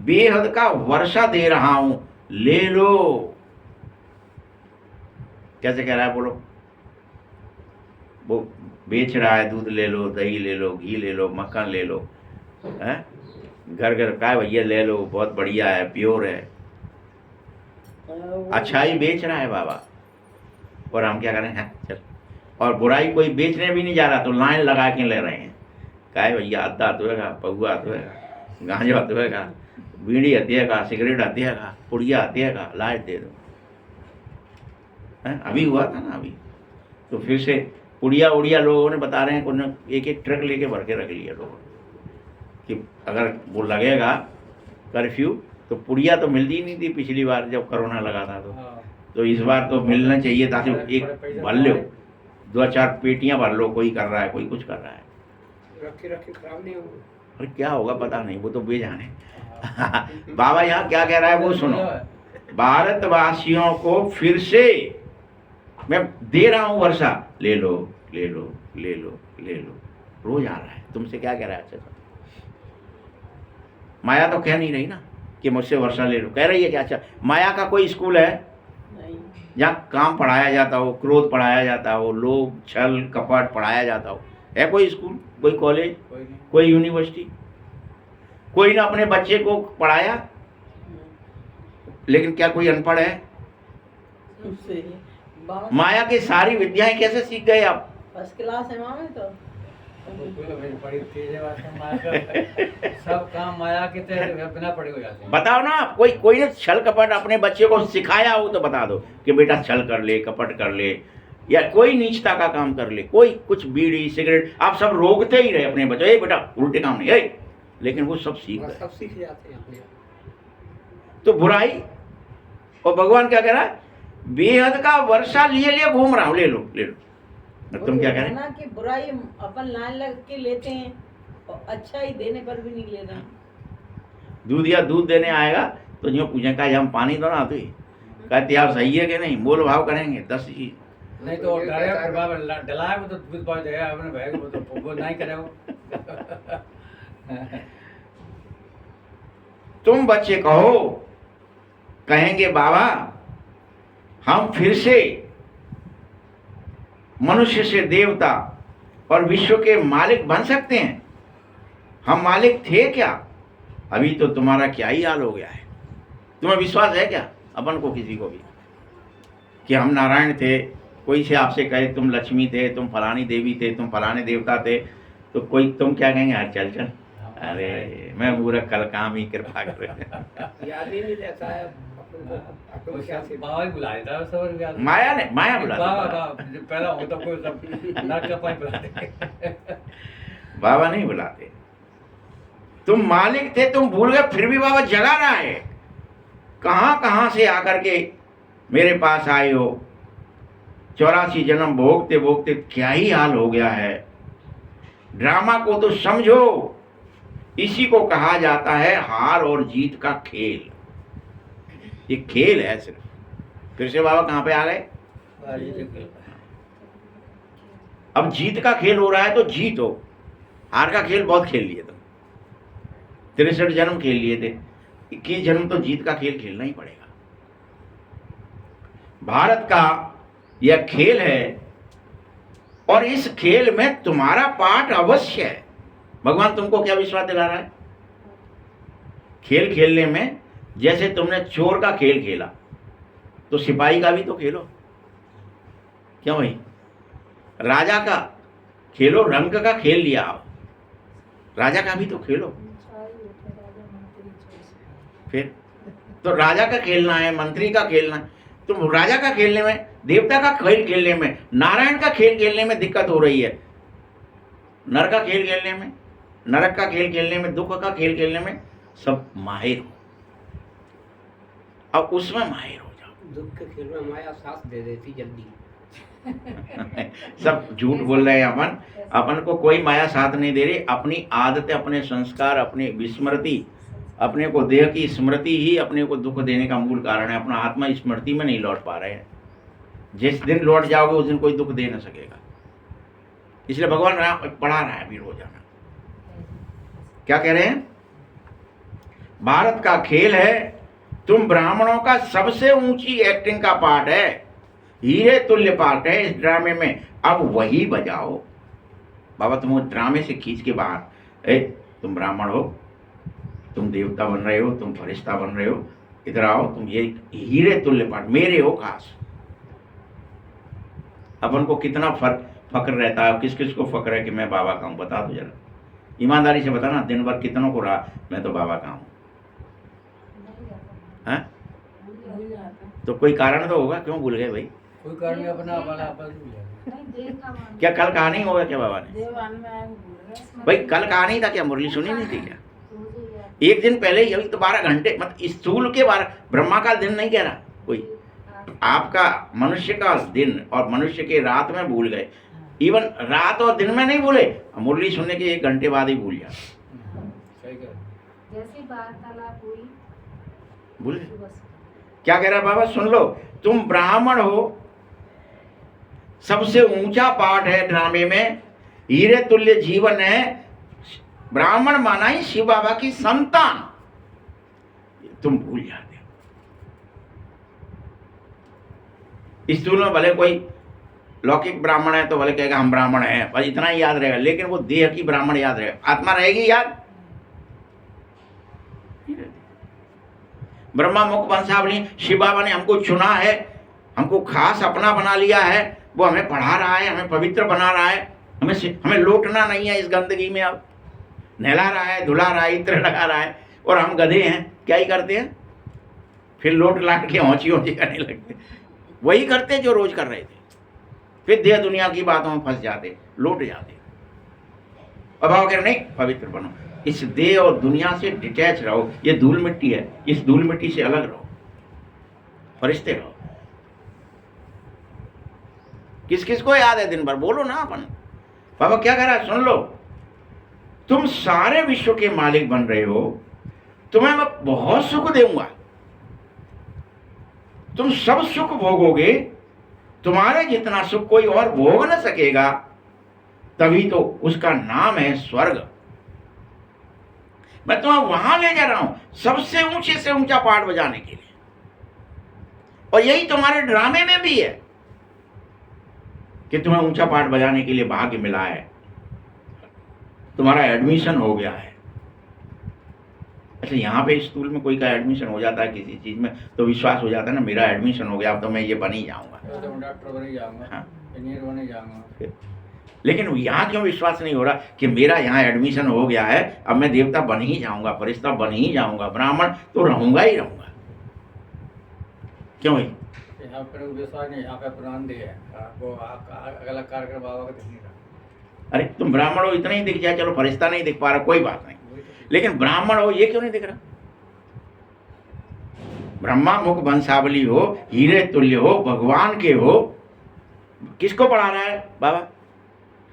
बेहद का वर्षा दे रहा हूं, ले लो। कैसे कह रहा है बोलो, वो बेच रहा है, दूध ले लो, दही ले लो, घी ले लो, मक्खन ले लो, हैं, घर घर का भैया ले लो, बहुत बढ़िया है, प्योर है, अच्छाई बेच रहा है बाबा, और हम क्या करें, हैं चल, और बुराई कोई बेचने भी नहीं जा रहा तो लाइन लगा के ले रहे हैं, काय भैया अद्धा तो है, पहुआ तो है, गांजा तो है, बीड़ी आती है, सिगरेट आती है, पुड़िया आती है, लाइट दे दो, हैं, अभी हुआ था ना अभी, तो फिर से पुड़िया उड़िया लोगों ने बता रहे हैं, उन्होंने एक ट्रक लेके भर के रख लिया लोगों कि अगर वो लगेगा कर्फ्यू तो पुड़िया तो मिलती नहीं थी पिछली बार जब कोरोना लगा था, तो इस बार तो मिलना चाहिए ताकि एक भर लो, 2-4 पेटियां भर लो, कोई कर रहा है, कोई कुछ कर रहा है, रखे खराब नहीं होगा, अरे क्या होगा पता नहीं, वो तो बेजाने। बाबा यहाँ क्या कह रहा है वो सुनो, भारतवासियों को फिर से मैं दे रहा हूं वर्षा, ले लो ले लो ले लो ले लो, रोज आ रहा है, तुमसे क्या कह रहा है, अच्छा माया तो कह नहीं रही ना कि मुझसे वर्षा ले लो, कह रही है कि अच्छा माया का कोई स्कूल है जहाँ काम पढ़ाया जाता हो, क्रोध पढ़ाया जाता हो, लोभ छल कपट पढ़ाया जाता हो, है कोई स्कूल, कोई कॉलेज, कोई यूनिवर्सिटी, कोई ना अपने बच्चे को पढ़ाया, लेकिन क्या कोई अनपढ़ है, माया की सारी विद्याएं कैसे सीख गए आप, फर्स्ट क्लास है मामा तो बड़ी तेज है, सब काम माया के तहत बिना पढ़े हो जाते हैं। बताओ ना, कोई ने छल कपट अपने बच्चे को सिखाया हो तो बता दो कि बेटा छल कर ले, कपट कर ले, या कोई नीचता का काम कर ले, कोई कुछ बीड़ी सिगरेट, आप सब रोकते ही रहे अपने बच्चे, बेटा उल्टे काम नहीं, लेकिन वो सब सीख गए, सब सीख जाते हैं अपने आप। तो बुराई, और भगवान क्या कह रहा है, बेहद का वर्षा लिए लिए घूम रहा हूं, ले लो ले लो, तुम क्या कह रहे हैं कि बुराई अपन लाइन लग के लेते हैं और अच्छा ही देने पर भी नहीं ले रहे हैं। दूध या दूध देने आएगा तो जो पूछे का हम पानी दो ना, तो कहते आप सही है कि नहीं, मोल भाव करेंगे 10 चीज, नहीं तो डरे फिर बाबा डलाए वो तो दूध पहुंच जाएगा अपने भाई को तो वो नहीं करे वो। तुम बच्चे कहो, कहेंगे बाबा हम फिर से मनुष्य से देवता और विश्व के मालिक बन सकते हैं। हम मालिक थे क्या? अभी तो तुम्हारा क्या ही हाल हो गया है। तुम्हें विश्वास है क्या अपन को, किसी को भी, कि हम नारायण थे? कोई से आपसे कहे तुम लक्ष्मी थे, तुम फलानी देवी थे, तुम फलाने देवता थे, तो कोई तुम क्या कहेंगे? यार चल चल, अरे मैं मूर्ख, कल काम ही कृपा कर। याद ही नहीं रहता है अपन को क्या से बाबा ही बुला देता है सब याद। माया ने, माया बुला बाबा बाबा जब पहला होता कोई सब नर का पानी बुलाते। बाबा नहीं बुलाते। तुम मालिक थे, तुम भूल गए, फिर भी बाबा जगा रहा है। कहां कहां से आकर के मेरे पास आए हो। 84 जन्म भोगते भोगते क्या ही हाल हो गया है। ड्रामा को तो समझो, इसी को कहा जाता है हार और जीत का खेल। ये खेल है सिर्फ। फिर से बाबा कहां पे आ गए? अब जीत का खेल हो रहा है तो जीतो। हार का खेल बहुत खेल लिए तुम, 63 जन्म खेल लिए थे, 21 जन्म तो जीत का खेल खेलना ही पड़ेगा। भारत का यह खेल है और इस खेल में तुम्हारा पार्ट अवश्य है। भगवान तुमको क्या विश्वास दिला रहा है? खेल खेलने में जैसे तुमने चोर का खेल खेला तो सिपाही का भी तो खेलो। क्यों भाई? राजा का खेलो, रंग का खेल लिया आओ, राजा का भी तो खेलो। फिर तो राजा का खेलना है, मंत्री का खेलना है। तुम राजा का खेलने में, देवता का खेल खेलने में, नारायण का खेल खेलने में दिक्कत हो रही है। नर का खेल खेलने में, नरक का खेल खेलने में, दुख का खेल खेलने में सब माहिर हो। अब उसमें माहिर हो जाओ। दुख के खेल में माया साथ दे देती जल्दी। सब झूठ बोल रहे हैं। अपन को कोई माया साथ नहीं दे रही। अपनी आदतें, अपने संस्कार, अपनी विस्मृति, अपने को देह की स्मृति ही अपने को दुख देने का मूल कारण है। अपना आत्मा स्मृति में नहीं लौट पा रहे हैं। जिस दिन लौट जाओगे उस दिन कोई दुख दे न सकेगा। इसलिए भगवान पढ़ा रहा है अभी रोजाना। क्या कह रहे हैं? भारत का खेल है, तुम ब्राह्मणों का सबसे ऊंची एक्टिंग का पार्ट है, हीरे तुल्य पार्ट है इस ड्रामे में। अब वही बजाओ। बाबा तुम ड्रामे से खींच के बाहर, तुम ब्राह्मण हो, तुम देवता बन रहे हो, तुम फरिश्ता बन रहे हो, इधर आओ, तुम ये हीरे तुल्य पार्ट मेरे हो खास। अपन को कितना फक्र रहता है, किस किस को फक्र है कि मैं बाबा का हूं? बता दो जरा, ईमानदारी से बताना। दिन भर कितनों को रहा मैं तो बाबा का हूं? तो कोई कारण तो होगा, क्यों भूल गए भाई? कोई कारण नहीं, अपना अपना अपना क्या कल कहा नहीं होगा क्या बाबा ने? देवान में आए भूल गए। भाई कल कहा नहीं था क्या? मुरली सुनी नहीं थी क्या? एक दिन पहले यही तो 12 घंटे, मतलब स्थूल के 12, ब्रह्मा का दिन नहीं कह रहा कोई। आपका मनुष्य का दिन और मनुष्य के रात में भूल गए। इवन रात और दिन में नहीं भूले, मुरली सुनने के 1 घंटे बाद ही भूल जाते। सही कह। जैसी वार्तालाप हुई भूल गए। क्या कह रहा है बाबा? सुन लो, तुम ब्राह्मण हो, सबसे ऊंचा पार्ट है ड्रामे में, हीरे तुल्य जीवन है। ब्राह्मण माना ही शिव बाबा की संतान, तुम भूल जाते हो। स्थूल में भले कोई लौकिक ब्राह्मण है तो भले कहेगा हम ब्राह्मण हैं, बस इतना ही याद रहेगा, लेकिन वो देह की ब्राह्मण याद रहेगा, आत्मा रहेगी याद। ब्रह्मा मुख वंशावली, शिव बाबा ने हमको चुना है, हमको खास अपना बना लिया है, वो हमें पढ़ा रहा है, हमें पवित्र बना रहा है, हमें लौटना नहीं है इस गंदगी में। अब नहला रहा है, धुला रहा है, इत्र लगा रहा है, और हम गधे हैं, क्या ही करते हैं? फिर लोट लाट के हौची हौची करने लगते, वही करते जो रोज कर रहे थे। फिर देह दुनिया की बातों में फंस जाते, लौट जाते। अब आओ कह नहीं, पवित्र बनो, इस देह और दुनिया से डिटैच रहो। ये धूल मिट्टी है, इस धूल मिट्टी से अलग रहो, फरिश्ते रहो। किस किस को याद है दिन भर? बोलो ना अपन। बाबा क्या कह रहा है? सुन लो, तुम सारे विश्व के मालिक बन रहे हो, तुम्हें मैं बहुत सुख दूंगा, तुम सब सुख भोगोगे, तुम्हारे जितना सुख कोई और भोग न सकेगा, तभी तो उसका नाम है स्वर्ग। मैं तुम्हें वहां ले जा रहा हूं, सबसे ऊंचे से ऊंचा पाठ बजाने के लिए। और यही तुम्हारे ड्रामे में भी है कि तुम्हें ऊंचा पाठ बजाने के लिए भाग्य मिला है, तुम्हारा एडमिशन हो गया है। अच्छा, यहाँ पे स्कूल में कोई का एडमिशन हो जाता है किसी चीज में, तो विश्वास हो जाता है ना, मेरा एडमिशन हो गया, अब तो मैं ये बन ही जाऊंगा। तो मैं डॉक्टर बन ही जाऊंगा, हाँ। इंजीनियर बन ही जाऊंगा। लेकिन यहाँ क्यों विश्वास नहीं हो रहा कि मेरा यहाँ एडमिशन हो गया है, अब मैं देवता बन ही जाऊंगा, फरिश्ता बन ही जाऊंगा, ब्राह्मण तो रहूंगा ही रहूंगा। क्यों भाई? यहाँ पर विश्वास नहीं, यहाँ पे पुराण दे है वो अगला कार्यक्रम बाबा का दिख नहीं रहा। अरे तुम ब्राह्मण हो इतना ही दिख जाए, चलो फरिश्ता नहीं दिख पा रहा कोई बात नहीं, लेकिन ब्राह्मण हो ये क्यों नहीं दिख रहा? ब्रह्मा मुख वंशावली हो, हीरे तुल्य हो, भगवान के हो, किसको पढ़ा रहा है बाबा?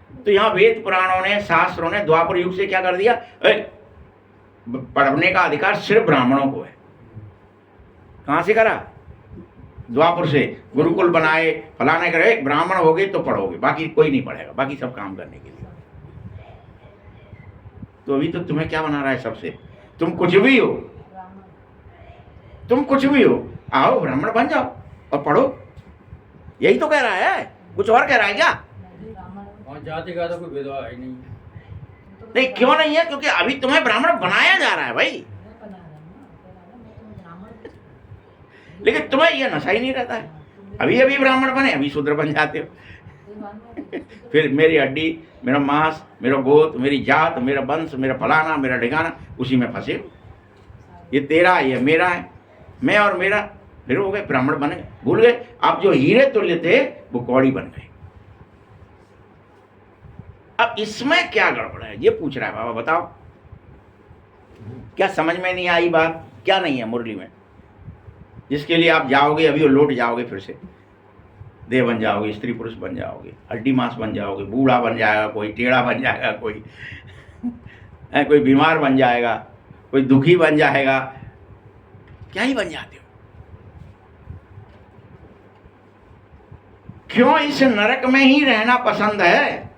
तो यहाँ वेद पुराणों ने, शास्त्रों ने द्वापर युग से क्या कर दिया, पढ़ने का अधिकार सिर्फ ब्राह्मणों को है। कहां से करा? द्वापर से गुरुकुल बनाए, फलाने करे, ब्राह्मण हो गए तो पढ़ोगे, बाकी कोई नहीं पढ़ेगा, बाकी सब काम करने के लिए। तो अभी तो तुम्हें क्या बना रहा है सबसे? तुम कुछ भी हो, तुम कुछ भी हो, आओ ब्राह्मण बन जाओ और पढ़ो, यही तो कह रहा है, कुछ और कह रहा है क्या? और जाति का तो कोई भेदभाव है ही नहीं। नहीं, क्यों नहीं है? क्योंकि अभी तुम्हें ब्राह्मण बनाया जा रहा है भाई, लेकिन तुम्हें यह नशा ही नहीं रहता है। अभी अभी ब्राह्मण बने, अभी शूद्र बन जाते हो। फिर मेरी हड्डी, मेरा मांस, मेरा गोत, मेरी जात, मेरा वंश, मेरा फलाना, मेरा ठिकाना, उसी में फंसे हो। ये तेरा, ये मेरा है, मैं और मेरा, फिर हो गए ब्राह्मण बन गए, भूल गए आप जो हीरे तुल्य थे वो कौड़ी बन गए। अब इसमें क्या गड़बड़ है ये पूछ रहा है बाबा, बताओ क्या समझ में नहीं आई बात? क्या नहीं है मुरली में जिसके लिए आप जाओगे अभी और लौट जाओगे, फिर से देह बन जाओगे, स्त्री पुरुष बन जाओगे, हड्डी मांस बन जाओगे, बूढ़ा बन जाएगा कोई, टेढ़ा बन जाएगा कोई बीमार बन जाएगा, कोई दुखी बन जाएगा, क्या ही बन जाते हो। क्यों इस नरक में ही रहना पसंद है?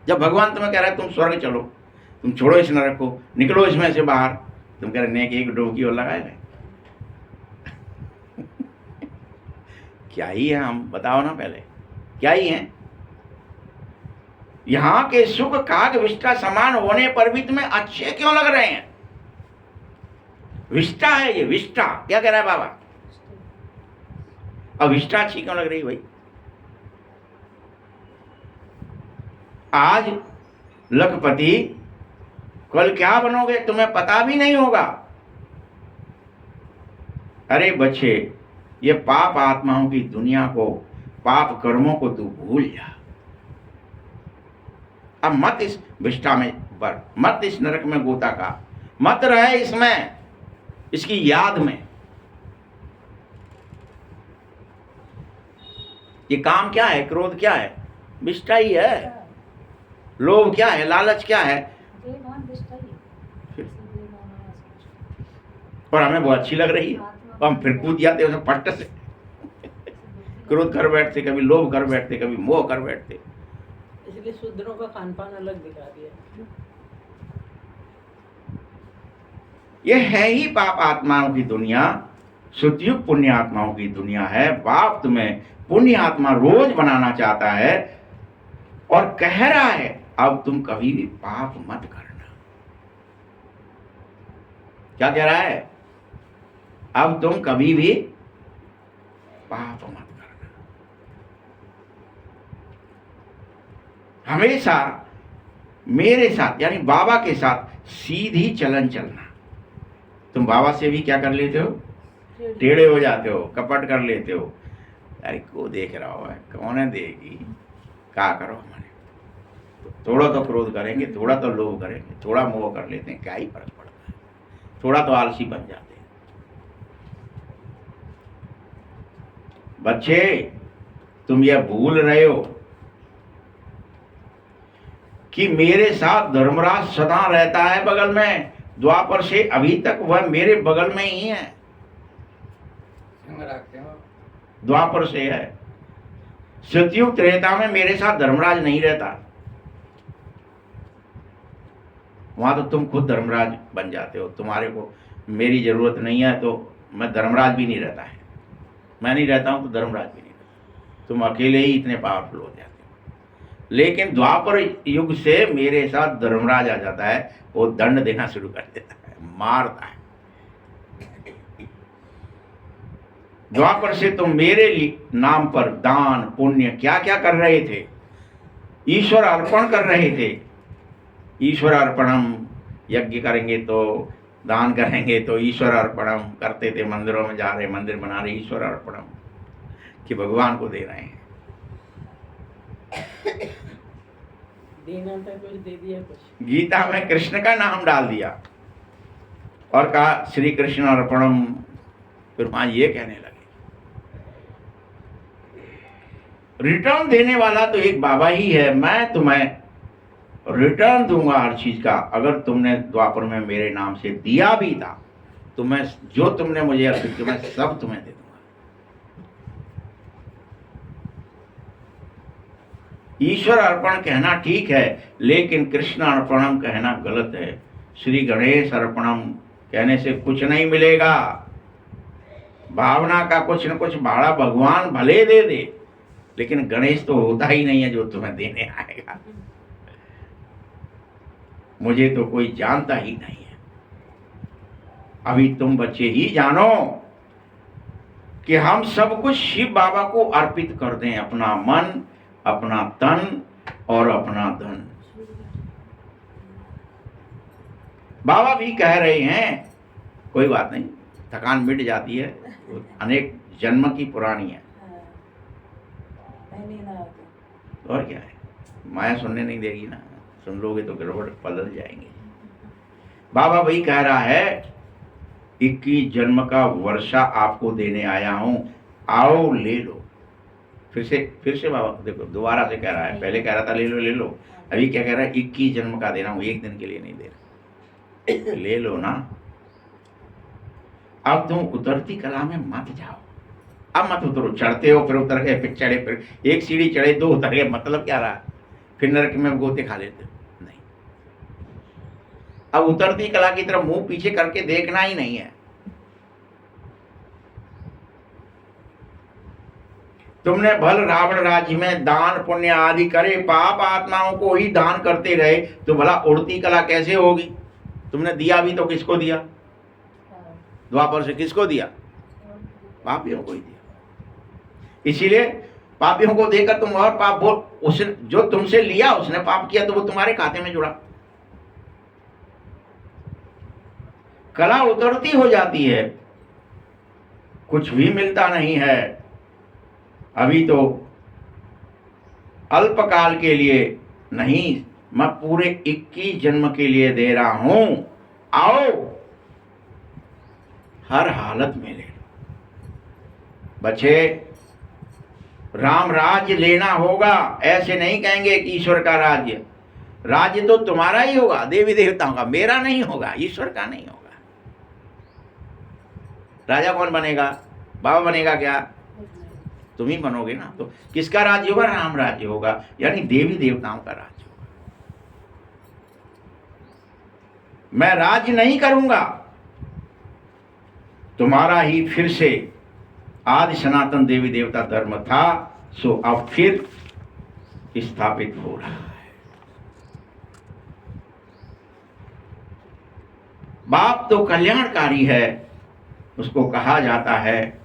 जब भगवान तुम्हें कह रहा है तुम स्वर्ग चलो, तुम छोड़ो इस नरक को, निकलो इसमें से बाहर, तुम कह रहे नेक एक डुबकी और लगाए नहीं। क्या ही है हम, बताओ ना पहले, क्या ही है? यहां के सुख काग विष्टा समान होने पर भी तुम्हें अच्छे क्यों लग रहे हैं? विष्टा है ये, विष्टा क्या कह रहा है बाबा? अब विष्टा अच्छी क्यों लग रही भाई? आज लखपति, कल क्या बनोगे तुम्हें पता भी नहीं होगा। अरे बच्चे, ये पाप आत्माओं की दुनिया को, पाप कर्मों को तू भूल जा। अब मत इस विष्टा में बर, मत इस नरक में गोता का, मत रहे इसमें, इसकी याद में। ये काम क्या है? क्रोध क्या है? विष्टा ही है। लोभ क्या है? लालच क्या है? और हमें बहुत अच्छी लग रही है, तो हम फिर कूद जाते हैं पट्ट से। क्रोध कर बैठते, कभी लोभ कर बैठते, कभी मोह कर बैठते। इसलिए शूद्रों का खान पान अलग दिखा दिया। ये है ही पाप आत्माओं की दुनिया, सतयुग पुण्य आत्माओं की दुनिया है। बाप तुम्हें पुण्य आत्मा रोज बनाना चाहता है और कह रहा है अब तुम कभी भी पाप मत करना। क्या कह रहा है? अब तुम कभी भी पाप मत करना। हमेशा मेरे साथ यानी बाबा के साथ सीधी चलन चलना। तुम बाबा से भी क्या कर लेते हो? टेढ़े हो जाते हो, कपट कर लेते हो। अरे को देख रहा हो, कौन है देगी, क्या करो हमारे। थोड़ा तो क्रोध करेंगे, थोड़ा तो लोभ करेंगे, थोड़ा मोह कर लेते हैं, क्या ही फर्क पड़ता है। थोड़ा तो आलसी बन जाते हैं। बच्चे, तुम यह भूल रहे हो कि मेरे साथ धर्मराज सदा रहता है बगल में। द्वापर से अभी तक वह मेरे बगल में ही है, संग रखते हो। द्वापर से है। सतयुग त्रेता में मेरे साथ धर्मराज नहीं रहता, वहां तो तुम खुद धर्मराज बन जाते हो। तुम्हारे को मेरी जरूरत नहीं है, तो मैं धर्मराज भी नहीं रहता है, मैं नहीं रहता हूं तो धर्मराज भी नहीं रहता, तुम अकेले ही इतने पावरफुल हो जाते हो। लेकिन द्वापर युग से मेरे साथ धर्मराज आ जाता है, वो दंड देना शुरू कर देता है, मारता है। द्वापर से तुम मेरे नाम पर दान पुण्य क्या क्या कर रहे थे, ईश्वर अर्पण कर रहे थे। ईश्वर अर्पणम, यज्ञ करेंगे तो दान करेंगे तो ईश्वर अर्पणम करते थे, मंदिरों में जा रहे, मंदिर बना रहे, ईश्वर अर्पणम कि भगवान को दे रहे हैं। देना था कुछ, दे दिया कुछ। गीता में कृष्ण का नाम डाल दिया और कहा श्री कृष्ण अर्पणम, फिर वहां ये कहने लगे। रिटर्न देने वाला तो एक बाबा ही है, मैं तुम्हें रिटर्न दूंगा हर चीज का। अगर तुमने द्वापर में मेरे नाम से दिया भी था तो मैं जो तुमने मुझे अर्पित किया मैं सब तुम्हें दे दूंगा। ईश्वर अर्पण कहना ठीक है, लेकिन कृष्ण अर्पणम कहना गलत है। श्री गणेश अर्पणम कहने से कुछ नहीं मिलेगा। भावना का कुछ न कुछ भाड़ा भगवान भले दे दे, लेकिन गणेश तो होता ही नहीं है जो तुम्हें देने आएगा। मुझे तो कोई जानता ही नहीं है। अभी तुम बच्चे ही जानो कि हम सब कुछ शिव बाबा को अर्पित कर दें, अपना मन, अपना तन और अपना धन। बाबा भी कह रहे हैं कोई बात नहीं, थकान मिट जाती है, अनेक जन्म की पुरानी है। नहीं ना आते। और क्या है, माया सुनने नहीं देगी ना, सुन लोगे तो गड़बड़ बदल जाएंगे। बाबा वही कह रहा है 21 जन्म का वर्षा आपको देने आया हूं, आओ ले लो। फिर से बाबा देखो दोबारा से कह रहा है, पहले कह रहा था ले लो, अभी क्या कह रहा है 21 जन्म का दे रहा हूं, एक दिन के लिए नहीं दे रहा, ले लो ना। अब तुम उतरती कला में मत जाओ, अब मत उतरो। चढ़ते हो फिर उतर गए, फिर चढ़े, फिर एक सीढ़ी चढ़े, 2 उतर गए, मतलब क्या रहा, फिर नरक में गोते खा लेते हो। नहीं, अब उतरती कला की तरफ मुंह पीछे करके देखना ही नहीं है। तुमने भल रावण राज्य में दान पुण्य आदि करे, पाप आत्माओं को ही दान करते रहे, तो भला उड़ती कला कैसे होगी? तुमने दिया भी तो किसको दिया? द्वापर से किसको दिया? पापियों को ही दिया। इसीलिए पापियों को देकर तुम और पाप बोल, उस जो तुमसे लिया उसने पाप किया तो वो तुम्हारे खाते में जुड़ा। कला उतरती हो जाती है, कुछ भी मिलता नहीं है। अभी तो अल्पकाल के लिए नहीं, मैं पूरे 21 जन्म के लिए दे रहा हूं, आओ हर हालत में ले लो। बच्चे, राम राज्य लेना होगा, ऐसे नहीं कहेंगे कि ईश्वर का राज्य। राज्य तो तुम्हारा ही होगा, देवी देवताओं का, मेरा नहीं होगा, ईश्वर का नहीं होगा। राजा कौन बनेगा? बाबा बनेगा क्या? तुम ही बनोगे ना। तो किसका राज्य होगा? राम राज्य होगा, यानी देवी देवताओं का राज्य होगा। मैं राज्य नहीं करूंगा, तुम्हारा ही फिर से आदि सनातन देवी देवता धर्म था, सो अब फिर स्थापित हो रहा है। बाप तो कल्याणकारी है, उसको कहा जाता है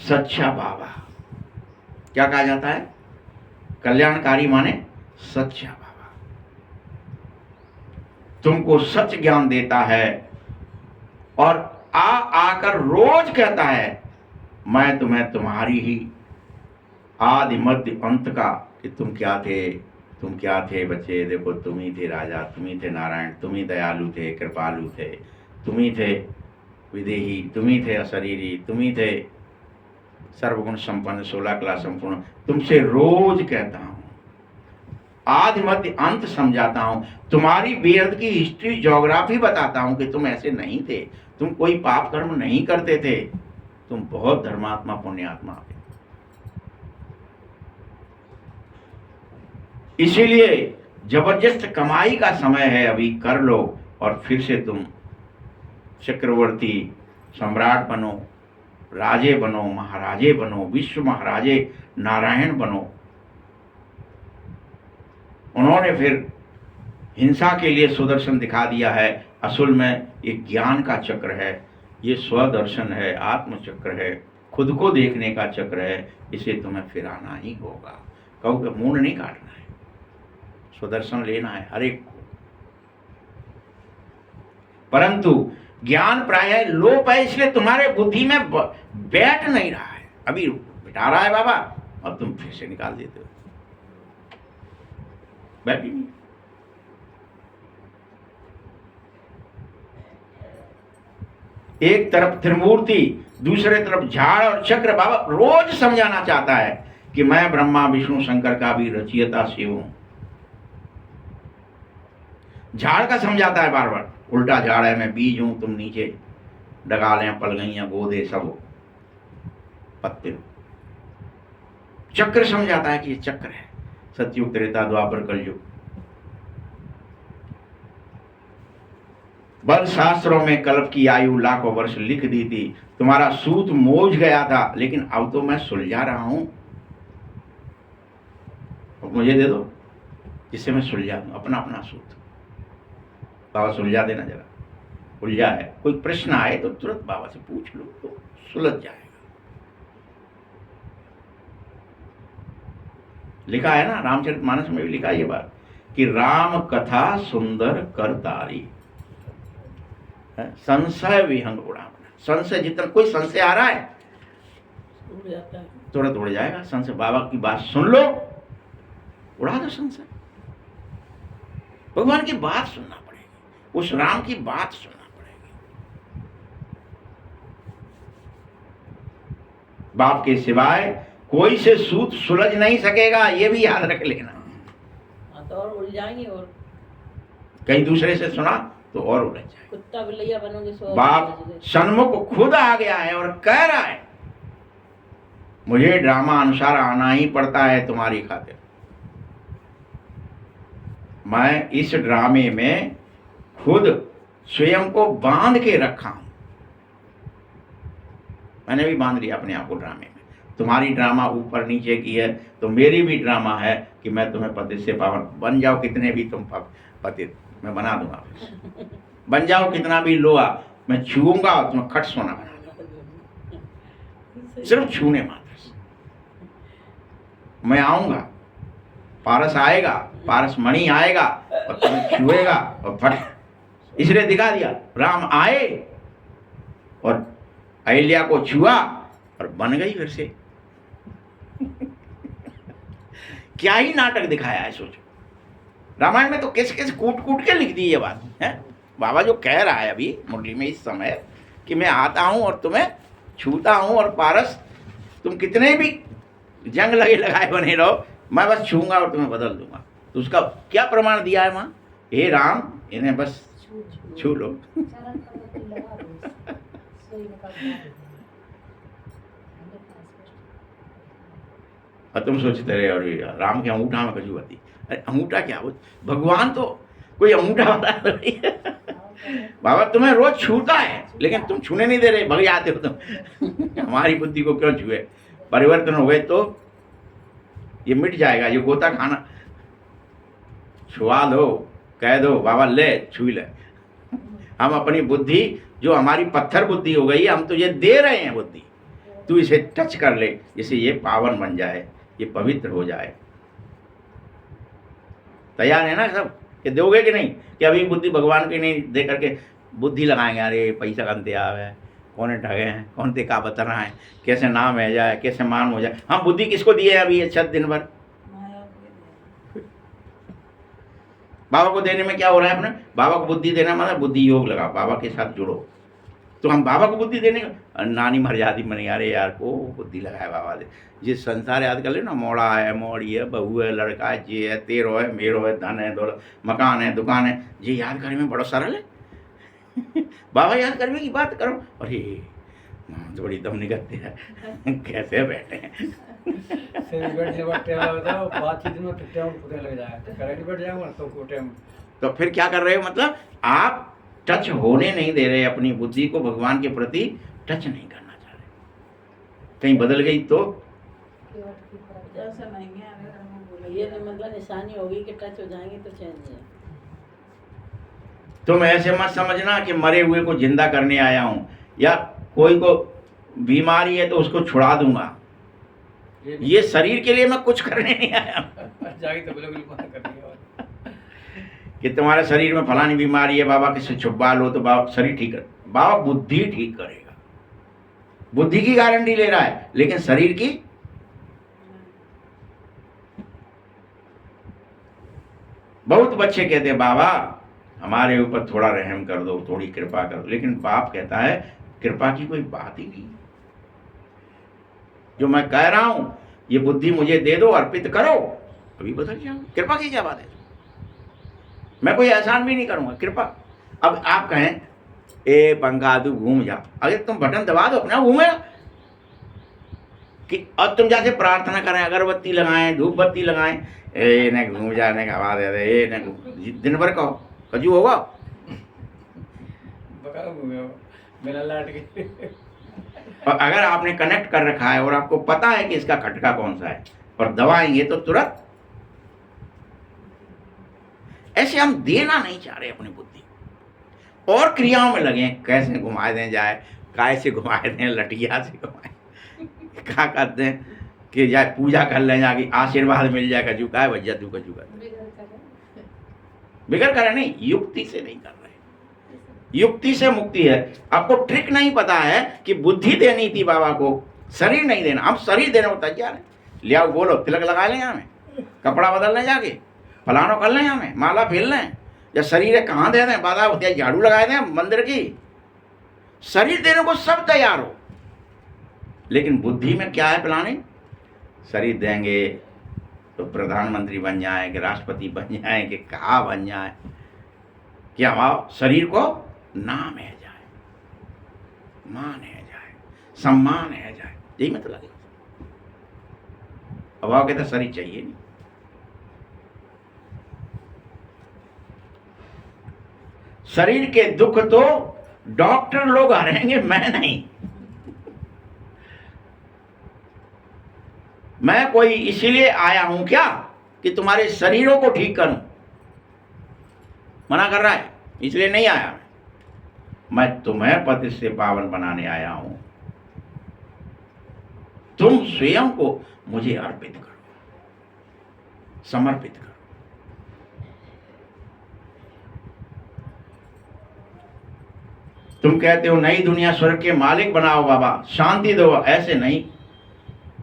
सच्चा बाबा। क्या कहा जाता है? कल्याणकारी माने सच्चा बाबा। तुमको सच ज्ञान देता है और आकर रोज कहता है मैं तुम्हें तुम्हारी ही आदि मध्य अंत का, कि तुम क्या थे बच्चे, देखो तुम ही थे राजा, तुम ही थे नारायण, तुम ही दयालु थे, कृपालु थे, तुम ही थे विदेही, तुम ही थे अशरीरी, तुम ही थे सर्वगुण संपन्न, 16 कला संपूर्ण। तुमसे रोज कहता हूं, आदि मध्य अंत समझाता हूं, तुम्हारी बेहद की हिस्ट्री ज्योग्राफी बताता हूं कि तुम ऐसे नहीं थे, तुम कोई पाप कर्म नहीं करते थे, तुम बहुत धर्मात्मा पुण्यात्मा हो। इसीलिए जबरदस्त कमाई का समय है, अभी कर लो और फिर से तुम चक्रवर्ती सम्राट बनो, राजे बनो, महाराजे बनो, विश्व महाराजे नारायण बनो। उन्होंने फिर हिंसा के लिए सुदर्शन दिखा दिया है। असल में ये ज्ञान का चक्र है, ये स्वदर्शन है, आत्मचक्र है, खुद को देखने का चक्र है। इसे तुम्हें फिर आना ही होगा। कहो कि मूड नहीं काटना है, स्वदर्शन लेना है हर एक को। परंतु ज्ञान प्राय लोप है, इसलिए तुम्हारे बुद्धि में बैठ नहीं रहा है। अभी बिठा रहा है बाबा, अब तुम फिर से निकाल देते हो, बैठ ही नहीं। एक तरफ त्रिमूर्ति, दूसरे तरफ झाड़ और चक्र। बाबा रोज समझाना चाहता है कि मैं ब्रह्मा विष्णु शंकर का भी रचयिता शिव हूं। झाड़ का समझाता है बार बार, उल्टा झाड़ है, मैं बीज हूं, तुम नीचे डगालें, पलगइयां, गोदे सब हो, पत्ते हो। चक्र समझाता है कि ये चक्र है, सतयुग त्रेता द्वापर कलयुग। बल शास्त्रों में कल्प की आयु लाखों वर्ष लिख दी थी। तुम्हारा सूत मोज गया था, लेकिन अब तो मैं सुलझा रहा हूं। अब मुझे दे दो जिससे मैं सुलझा दूं अपना अपना सूत। बाबा सुलझा देना जरा, उलझा है। कोई प्रश्न आए तो तुरंत बाबा से पूछ लो, तो सुलझ जाएगा। लिखा है ना, रामचरितमानस में भी लिखा है ये बात कि राम कथा सुंदर करतारी, संशय विहंग उड़ावना। संशय जितना, कोई संशय आ रहा है उड़ जाता है। तुरंत उड़ जाएगा संशय। बाबा की बात सुन लो, उड़ा दो संशय। भगवान की बात सुनना पड़ेगी, उस राम की बात सुनना पड़ेगी। बाप के सिवाय कोई से सूत सुलझ नहीं सकेगा, ये भी याद रख लेना। हाँ, तो और उड़ जाएंगे। और कहीं दूसरे से सुना तो और उलझ जाए। कुत्ता बिल्लिया बनोगे सो बाप सन्मुख खुद आ गया है और कह रहा है मुझे ड्रामा अनुसार आना ही पड़ता है तुम्हारी खातिर। मैं इस ड्रामे में खुद स्वयं को बांध के रखा हूं। मैंने भी बांध लिया अपने आप को ड्रामे में। तुम्हारी ड्रामा ऊपर नीचे की है, तो मेरी भी ड्रामा है कि मैं तुम्हें पति से पावन बन जाओ। कितने भी तुम पति मैं बना दूंगा, बन जाओ कितना भी लोहा, मैं छूऊंगा और तुम्हें खट सोना बना दूंगा। सिर्फ छूने मात्र से मैं आऊंगा, पारस आएगा, पारस मणि आएगा और तुम्हें छुएगा और फट। इसलिए दिखा दिया, राम आए और अहिल्या को छुआ और बन गई फिर से। क्या ही नाटक दिखाया है, सोचो। रामायण में तो कैसे कैसे कूट कूट के लिख दी ये बात है। बाबा जो कह रहा है अभी मुरली में इस समय कि मैं आता हूं और तुम्हें छूता हूं, और पारस तुम कितने भी जंग लगे लगाए बने रहो, मैं बस छूंगा और तुम्हें बदल दूंगा। तो उसका क्या प्रमाण दिया है वहां? हे राम, इन्हें बस छू लो। और तुम सोचते रहे और राम के अंगूठा में कजू आती। अरे अंगूठा क्या, वो भगवान तो कोई अंगूठा वाला नहीं है। बाबा तुम्हें रोज छूता है, लेकिन तुम छूने नहीं दे रहे, भग जाते हो तुम। हमारी बुद्धि को क्यों छुए? परिवर्तन हो गए तो ये मिट जाएगा। ये गोता खाना छुआ दो, कह दो बाबा ले छू ले। हम अपनी बुद्धि जो हमारी पत्थर बुद्धि हो गई, हम तुझे दे रहे हैं बुद्धि, तू इसे टच कर ले, जिससे ये पावन बन जाए, ये पवित्र हो जाए। तैयार है ना सब? ये दोगे कि नहीं? कि अभी बुद्धि भगवान की नहीं दे करके बुद्धि लगाएंगे, अरे पैसा कंते आवे, कौन ठगे हैं, कौन ते का बता रहा है, कैसे नाम है जाए, कैसे मान हो जाए। हम बुद्धि किसको दिए अभी ये 6 दिन भर? बाबा को देने में क्या हो रहा है? अपने बाबा को बुद्धि देना मतलब बुद्धि योग लगाओ, बाबा के साथ जुड़ो। तो हम बाबा को बुद्धि देने, नानी मर जाती मनी, अरे यार को बुद्धि लगाए बाबा दे। जिस संसार याद कर ले ना, मोड़ा है, मोड़ी है, बहू है, लड़का है, जे है, तेरो है, मेरो है, धन है, दौलत, मकान है, दुकान है, ये याद करने में बड़ा सरल है। बाबा याद करने की बात करो, अरे थोड़ी दम निकलती है कैसे बैठे हैं। सिर बैठने पर टाइम लगता है, बातचीत में फिर टाइम पूरे लग जाए, करंट बैठ जाएगा तो को टाइम। तो फिर क्या कर रहे हो, मतलब आप टच होने नहीं दे रहे, अपनी बुद्धि को भगवान के प्रति टच नहीं करना चाह रहे। कहीं बदल गई तो जैसा नहीं है अगर हम बोले ये नहीं मतलब निशानी होगी कि टच हो जाएंगे तो चेंज है। तुम ऐसे मत समझना कि मरे हुए को जिंदा करने आया हूं, या कोई को बीमारी है तो उसको छुड़ा दूंगा। ये शरीर के लिए मैं कुछ करने नहीं आया जागी तो बिल्कुल मना कर दिया। कि तुम्हारे शरीर में फलानी बीमारी है, बाबा किससे छुपा लो तो बाबा शरीर ठीक कर, बाबा बुद्धि ठीक करेगा। बुद्धि की गारंटी ले रहा है, लेकिन शरीर की बहुत बच्चे कहते हैं बाबा हमारे ऊपर थोड़ा रहम कर दो, थोड़ी कृपा कर दो, लेकिन बाप कहता है कृपा की कोई बात ही नहीं। जो मैं कह रहा हूं ये बुद्धि मुझे दे दो, अर्पित करो, अभी बदल जाओ। कृपा की क्या बात है, मैं कोई एहसान भी नहीं करूंगा, कृपा। अब आप कहें ए पंगादू घूम जा, अगर तुम बटन दबा दो अपना घूमेगा कि, और तुम जाके प्रार्थना करें, अगरबत्ती लगाएं, धूप बत्ती लगाएं, ए न घूम जाने का आवाज दे दे, ए न दिन भर कहो, कजू होगा। बका घूमे मेरा लाट के। और अगर आपने कनेक्ट कर रखा है और आपको पता है कि इसका खटका कौन सा है और दबाएंगे तो तुरंत। ऐसे हम देना नहीं चाह रहे अपनी बुद्धि, और क्रियाओं में लगे कैसे घुमा दें जाए, काय से घुमा दें, लटिया से घुमाए, क्या करते हैं कि जाए पूजा कर लें, जाके आशीर्वाद मिल जाएगा, झुका है भैया तू का झुका, बिगड़ करे नहीं, युक्ति से नहीं कर रहे। युक्ति से मुक्ति है। आपको ट्रिक नहीं पता है कि बुद्धि देनी थी बाबा को, शरीर नहीं देना। हम शरीर देने को तैयार है, ले आओ बोलो, तिलक लगा लें हमें, कपड़ा बदल लें, जाके फलानो कर लें, हमें माला फेर लें, या शरीर है कहाँ दे दें, बाधा होती है झाड़ू लगा दें मंदिर की, शरीर देने को सब तैयार हो, लेकिन बुद्धि में क्या है प्लानिंग। शरीर देंगे तो प्रधानमंत्री बन जाए, कि राष्ट्रपति बन जाए, कि कहा बन जाए, कि हमारा शरीर को नाम है जाए, मान है जाए, सम्मान है जाए, यही मतलब है। अब आप कहते शरीर चाहिए नहीं। शरीर के दुख तो डॉक्टर लोग हरेंगे, मैं नहीं। मैं कोई इसीलिए आया हूं क्या कि तुम्हारे शरीरों को ठीक करूं, मना कर रहा है, इसलिए नहीं आया। मैं तुम्हें पति से पावन बनाने आया हूं, तुम स्वयं को मुझे अर्पित करो, समर्पित करो। तुम कहते हो नई दुनिया स्वर्ग के मालिक बनाओ बाबा, शांति दो, ऐसे नहीं।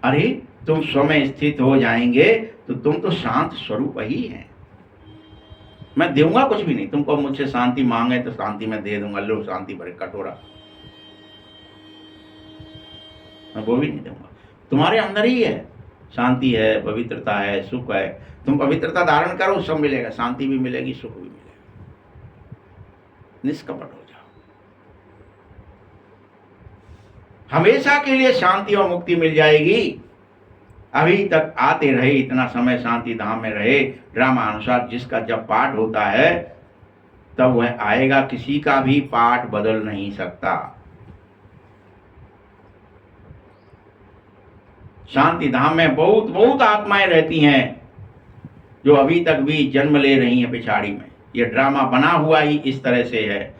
अरे तुम स्वयं स्थित हो जाएंगे तो तुम तो शांत स्वरूप ही हैं। मैं दूंगा कुछ भी नहीं, तुमको मुझसे शांति मांगे तो शांति मैं दे दूंगा, लो शांति भरे कटोरा, मैं वो भी नहीं दूंगा। तुम्हारे अंदर ही है, शांति है, पवित्रता है, सुख है। तुम पवित्रता धारण करो, सब मिलेगा, शांति भी मिलेगी, सुख भी मिलेगा। निष्कपट हो जाओ, हमेशा के लिए शांति और मुक्ति मिल जाएगी। अभी तक आते रहे, इतना समय शांति धाम में रहे, ड्रामा अनुसार जिसका जब पाठ होता है तब वह आएगा, किसी का भी पाठ बदल नहीं सकता। शांति धाम में बहुत बहुत आत्माएं रहती हैं जो अभी तक भी जन्म ले रही हैं पिछाड़ी में। यह ड्रामा बना हुआ ही इस तरह से है,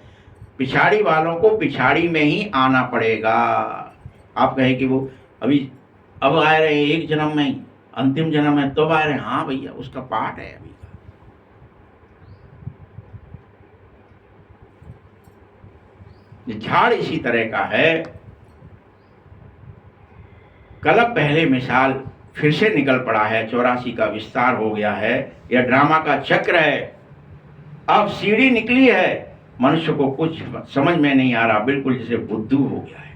पिछाड़ी वालों को पिछाड़ी में ही आना पड़ेगा। आप कहे कि वो अभी अब आ रहे हैं, एक जन्म में ही, अंतिम जन्म है तब आ रहे हैं, हाँ भैया उसका पाठ है अभी का। झाड़ इसी तरह का है। कल पहले मिसाल फिर से निकल पड़ा है, 84 का विस्तार हो गया है, यह ड्रामा का चक्र है। अब सीढ़ी निकली है, मनुष्य को कुछ समझ में नहीं आ रहा, बिल्कुल जैसे बुद्धू हो गया है।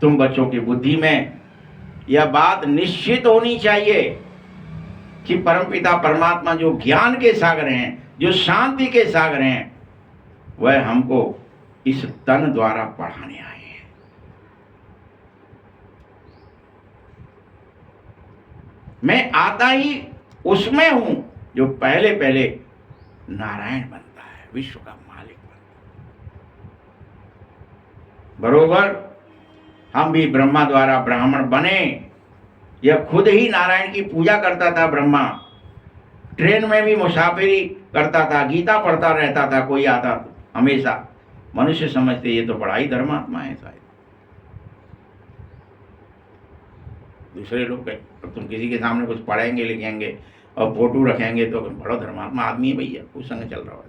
तुम बच्चों की बुद्धि में यह बात निश्चित होनी चाहिए कि परमपिता परमात्मा जो ज्ञान के सागर हैं, जो शांति के सागर हैं, वह हमको इस तन द्वारा पढ़ाने आए हैं। मैं आता ही उसमें हूं जो पहले पहले नारायण बनता है, विश्व का मालिक बनता है। बरोबर हम भी ब्रह्मा द्वारा ब्राह्मण बने। यह खुद ही नारायण की पूजा करता था ब्रह्मा, ट्रेन में भी मुसाफिरी करता था, गीता पढ़ता रहता था, कोई आता हमेशा। मनुष्य समझते ये तो बड़ा ही धर्मात्मा है शायद। दूसरे लोग अब तुम किसी के सामने कुछ पढ़ेंगे लिखेंगे और फोटो रखेंगे तो बड़ा धर्मात्मा आदमी है भैया, कुछ संग चल रहा है।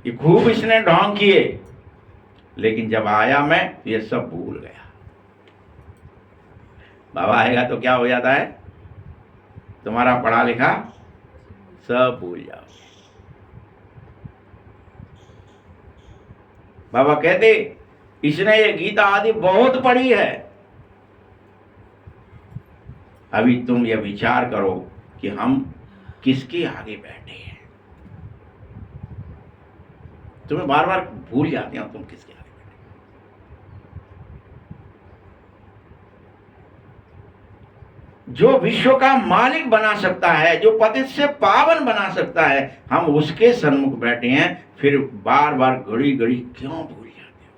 ये खूब इसने ढोंग किए, लेकिन जब आया मैं ये सब भूल गया। बाबा आएगा तो क्या हो जाता है, तुम्हारा पढ़ा लिखा सब भूल जाओ। बाबा कहते इसने ये गीता आदि बहुत पढ़ी है। अभी तुम ये विचार करो कि हम किसके आगे बैठे हैं। तुम्हें बार बार भूल जाते हो तुम किसके आगे बैठे। जो विश्व का मालिक बना सकता है, जो पतित से पावन बना सकता है, हम उसके सन्मुख बैठे हैं, फिर बार बार घड़ी घड़ी क्यों भूल जाते हो।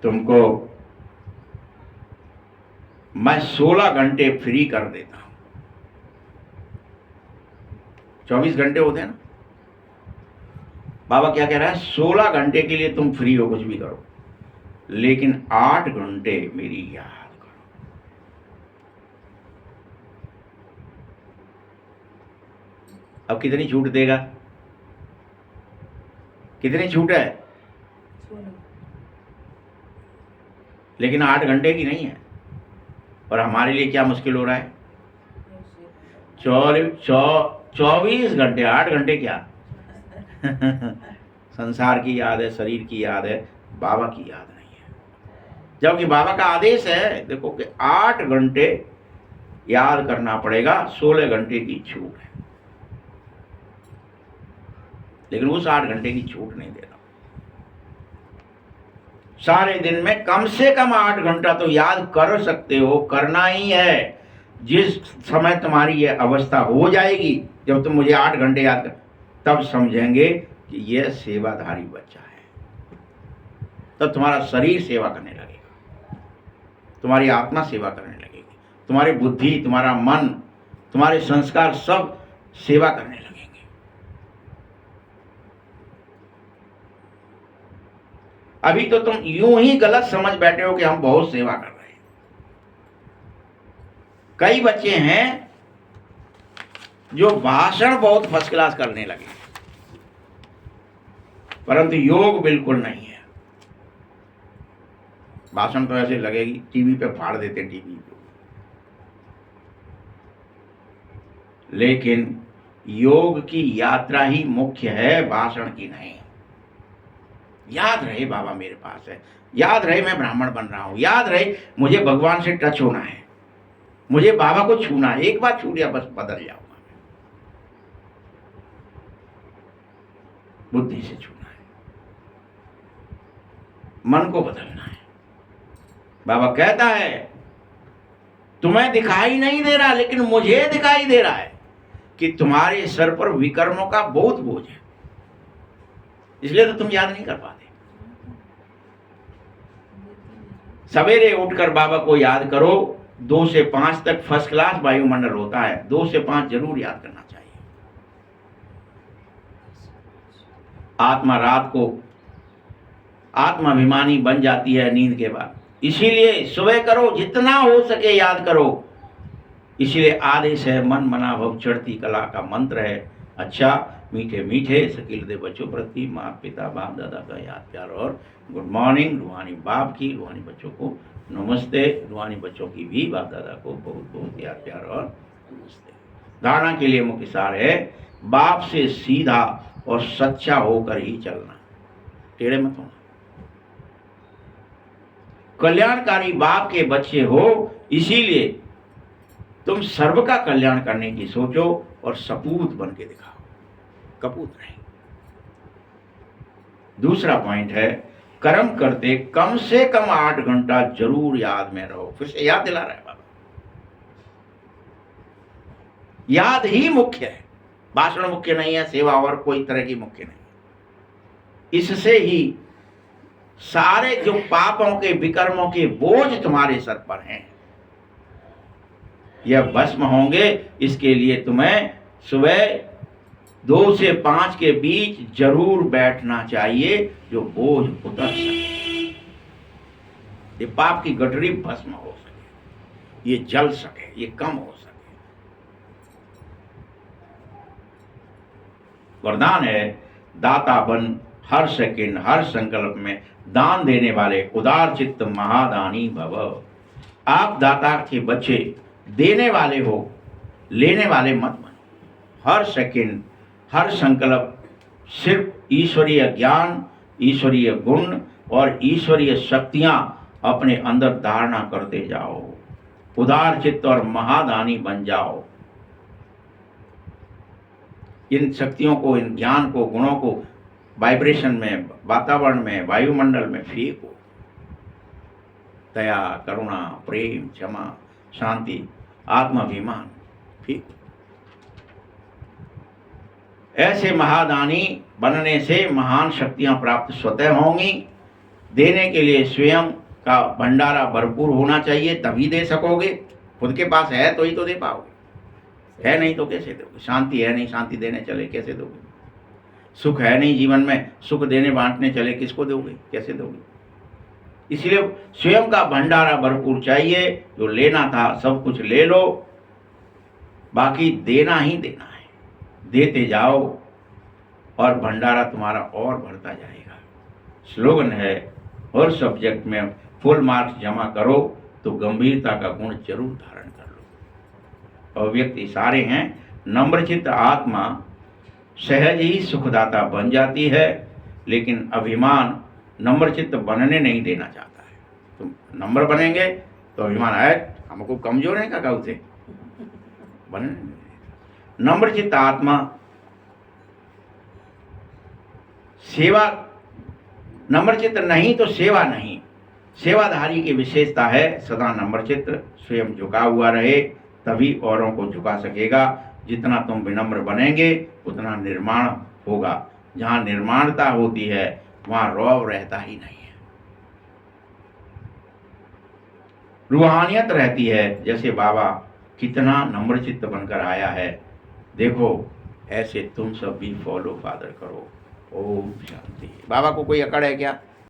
तुमको मैं 16 घंटे फ्री कर देता हूं। 24 घंटे होते हैं ना। बाबा क्या कह रहा है, 16 घंटे के लिए तुम फ्री हो, कुछ भी करो, लेकिन 8 घंटे मेरी याद करो। अब कितनी छूट देगा, कितनी छूट है, लेकिन 8 घंटे की नहीं है। और हमारे लिए क्या मुश्किल हो रहा है, 24 घंटे, 8 घंटे क्या संसार की याद है, शरीर की याद है, बाबा की याद नहीं है। जबकि बाबा का आदेश है, देखो कि 8 घंटे याद करना पड़ेगा, 16 घंटे की छूट है, लेकिन उस 8 घंटे की छूट नहीं देना। सारे दिन में कम से कम 8 घंटा तो याद कर सकते हो, करना ही है। जिस समय तुम्हारी ये अवस्था हो जाएगी, जब तुम मुझे 8 घंटे याद कर, तब समझेंगे कि यह सेवाधारी बच्चा है। तब तुम्हारा शरीर सेवा करने लगेगा, तुम्हारी आत्मा सेवा करने लगेगी, तुम्हारी बुद्धि, तुम्हारा मन, तुम्हारे संस्कार सब सेवा करने लगेंगे। अभी तो तुम यूं ही गलत समझ बैठे हो कि हम बहुत सेवा कर रहे हैं। कई बच्चे हैं जो भाषण बहुत फर्स्ट क्लास करने लगे, परंतु योग बिल्कुल नहीं है। भाषण तो ऐसे लगेगी टीवी पे फाड़ देते टीवी पे, लेकिन योग की यात्रा ही मुख्य है, भाषण की नहीं। याद रहे बाबा मेरे पास है, याद रहे मैं ब्राह्मण बन रहा हूं, याद रहे मुझे भगवान से टच होना है, मुझे बाबा को छूना है। एक बार छू लिया बस बदल जाऊंगा, बुद्धि से छूना है, मन को बदलना है। बाबा कहता है तुम्हें दिखाई नहीं दे रहा, लेकिन मुझे दिखाई दे रहा है कि तुम्हारे सर पर विकर्मों का बहुत बोझ है, इसलिए तो तुम याद नहीं कर पाते। सवेरे उठकर बाबा को याद करो। 2 से 5 तक फर्स्ट क्लास वायुमंडल होता है, 2 से 5 जरूर याद करना चाहिए। आत्मा रात को आत्माभिमानी बन जाती है नींद के बाद, इसीलिए सुबह करो, जितना हो सके याद करो। इसीलिए आदेश है, मन मना भव चढ़ती कला का मंत्र है। अच्छा, मीठे मीठे सकीलते बच्चों प्रति माँ पिता बाप दादा का याद प्यार और गुड मॉर्निंग। रूहानी बाप की, रूहानी बच्चों को नमस्ते, रूहानी बच्चों की भी बाप दादा को बहुत बहुत याद प्यार और नमस्ते। धारणा के लिए मुख्य सार है, बाप से सीधा और सच्चा होकर ही चलना, टेढ़े मत होना। कल्याणकारी बाप के बच्चे हो, इसीलिए तुम सर्व का कल्याण करने की सोचो और सपूत बन के दिखाओ, कपूत नहीं। दूसरा पॉइंट है, कर्म करते कम से कम 8 घंटा जरूर याद में रहो। फिर से याद दिला रहा है बाबा, याद ही मुख्य है, भाषण मुख्य नहीं है, सेवा और कोई तरह की मुख्य नहीं। इससे ही सारे जो पापों के विकर्मों के बोझ तुम्हारे सर पर हैं यह भस्म होंगे। इसके लिए तुम्हें सुबह 2 से 5 के बीच जरूर बैठना चाहिए, जो बोझ उतर सके, ये पाप की गठरी भस्म हो सके, ये जल सके, ये कम हो सके। वरदान है दाता बन हर सेकंड हर संकल्प में दान देने वाले उदार चित्त महादानी भव। आप दाता के बच्चे देने वाले हो, लेने वाले मत बनो। हर सेकंड हर संकल्प सिर्फ ईश्वरीय ज्ञान, ईश्वरीय गुण और ईश्वरीय शक्तियां अपने अंदर धारणा करते जाओ। उदार चित्त और महादानी बन जाओ। इन शक्तियों को, इन ज्ञान को, गुणों को वाइब्रेशन में, वातावरण में, वायुमंडल में फेंको। दया, करुणा, प्रेम, क्षमा, शांति, आत्माभिमान फेंको। ऐसे महादानी बनने से महान शक्तियां प्राप्त स्वतः होंगी। देने के लिए स्वयं का भंडारा भरपूर होना चाहिए, तभी दे सकोगे। खुद के पास है तो ही तो दे पाओगे, है नहीं तो कैसे दोगे? शांति है नहीं, शांति देने चले कैसे दोगे? सुख है नहीं जीवन में, सुख देने बांटने चले किसको दोगे, कैसे दोगे? इसलिए स्वयं का भंडारा भरपूर चाहिए। जो लेना था सब कुछ ले लो, बाकी देना ही देना है। देते जाओ और भंडारा तुम्हारा और बढ़ता जाएगा। स्लोगन है, हर सब्जेक्ट में फुल मार्क्स जमा करो तो गंभीरता का गुण जरूर धारण कर लो। और व्यक्ति सारे हैं, नम्रचित्त आत्मा सहज ही सुखदाता बन जाती है, लेकिन अभिमान नम्रचित्त बनने नहीं देना चाहता है। तुम नम्र बनेंगे तो अभिमान है, हमको कमजोर है क्या उसे बनने। नम्रचित्त आत्मा सेवा, नम्रचित्त नहीं तो सेवा नहीं। सेवाधारी की विशेषता है सदा नम्रचित्त, स्वयं झुका हुआ रहे, तभी औरों को झुका सकेगा। जितना तुम विनम्र बनेंगे उतना निर्माण होगा। जहाँ निर्माणता होती है वहाँ रौब रहता ही नहीं है, रूहानियत रहती है। जैसे बाबा कितना नम्रचित्त बनकर आया है, देखो ऐसे तुम सब भी फॉलो फादर करो। ओम शांति। बाबा को कोई अकड़ है क्या?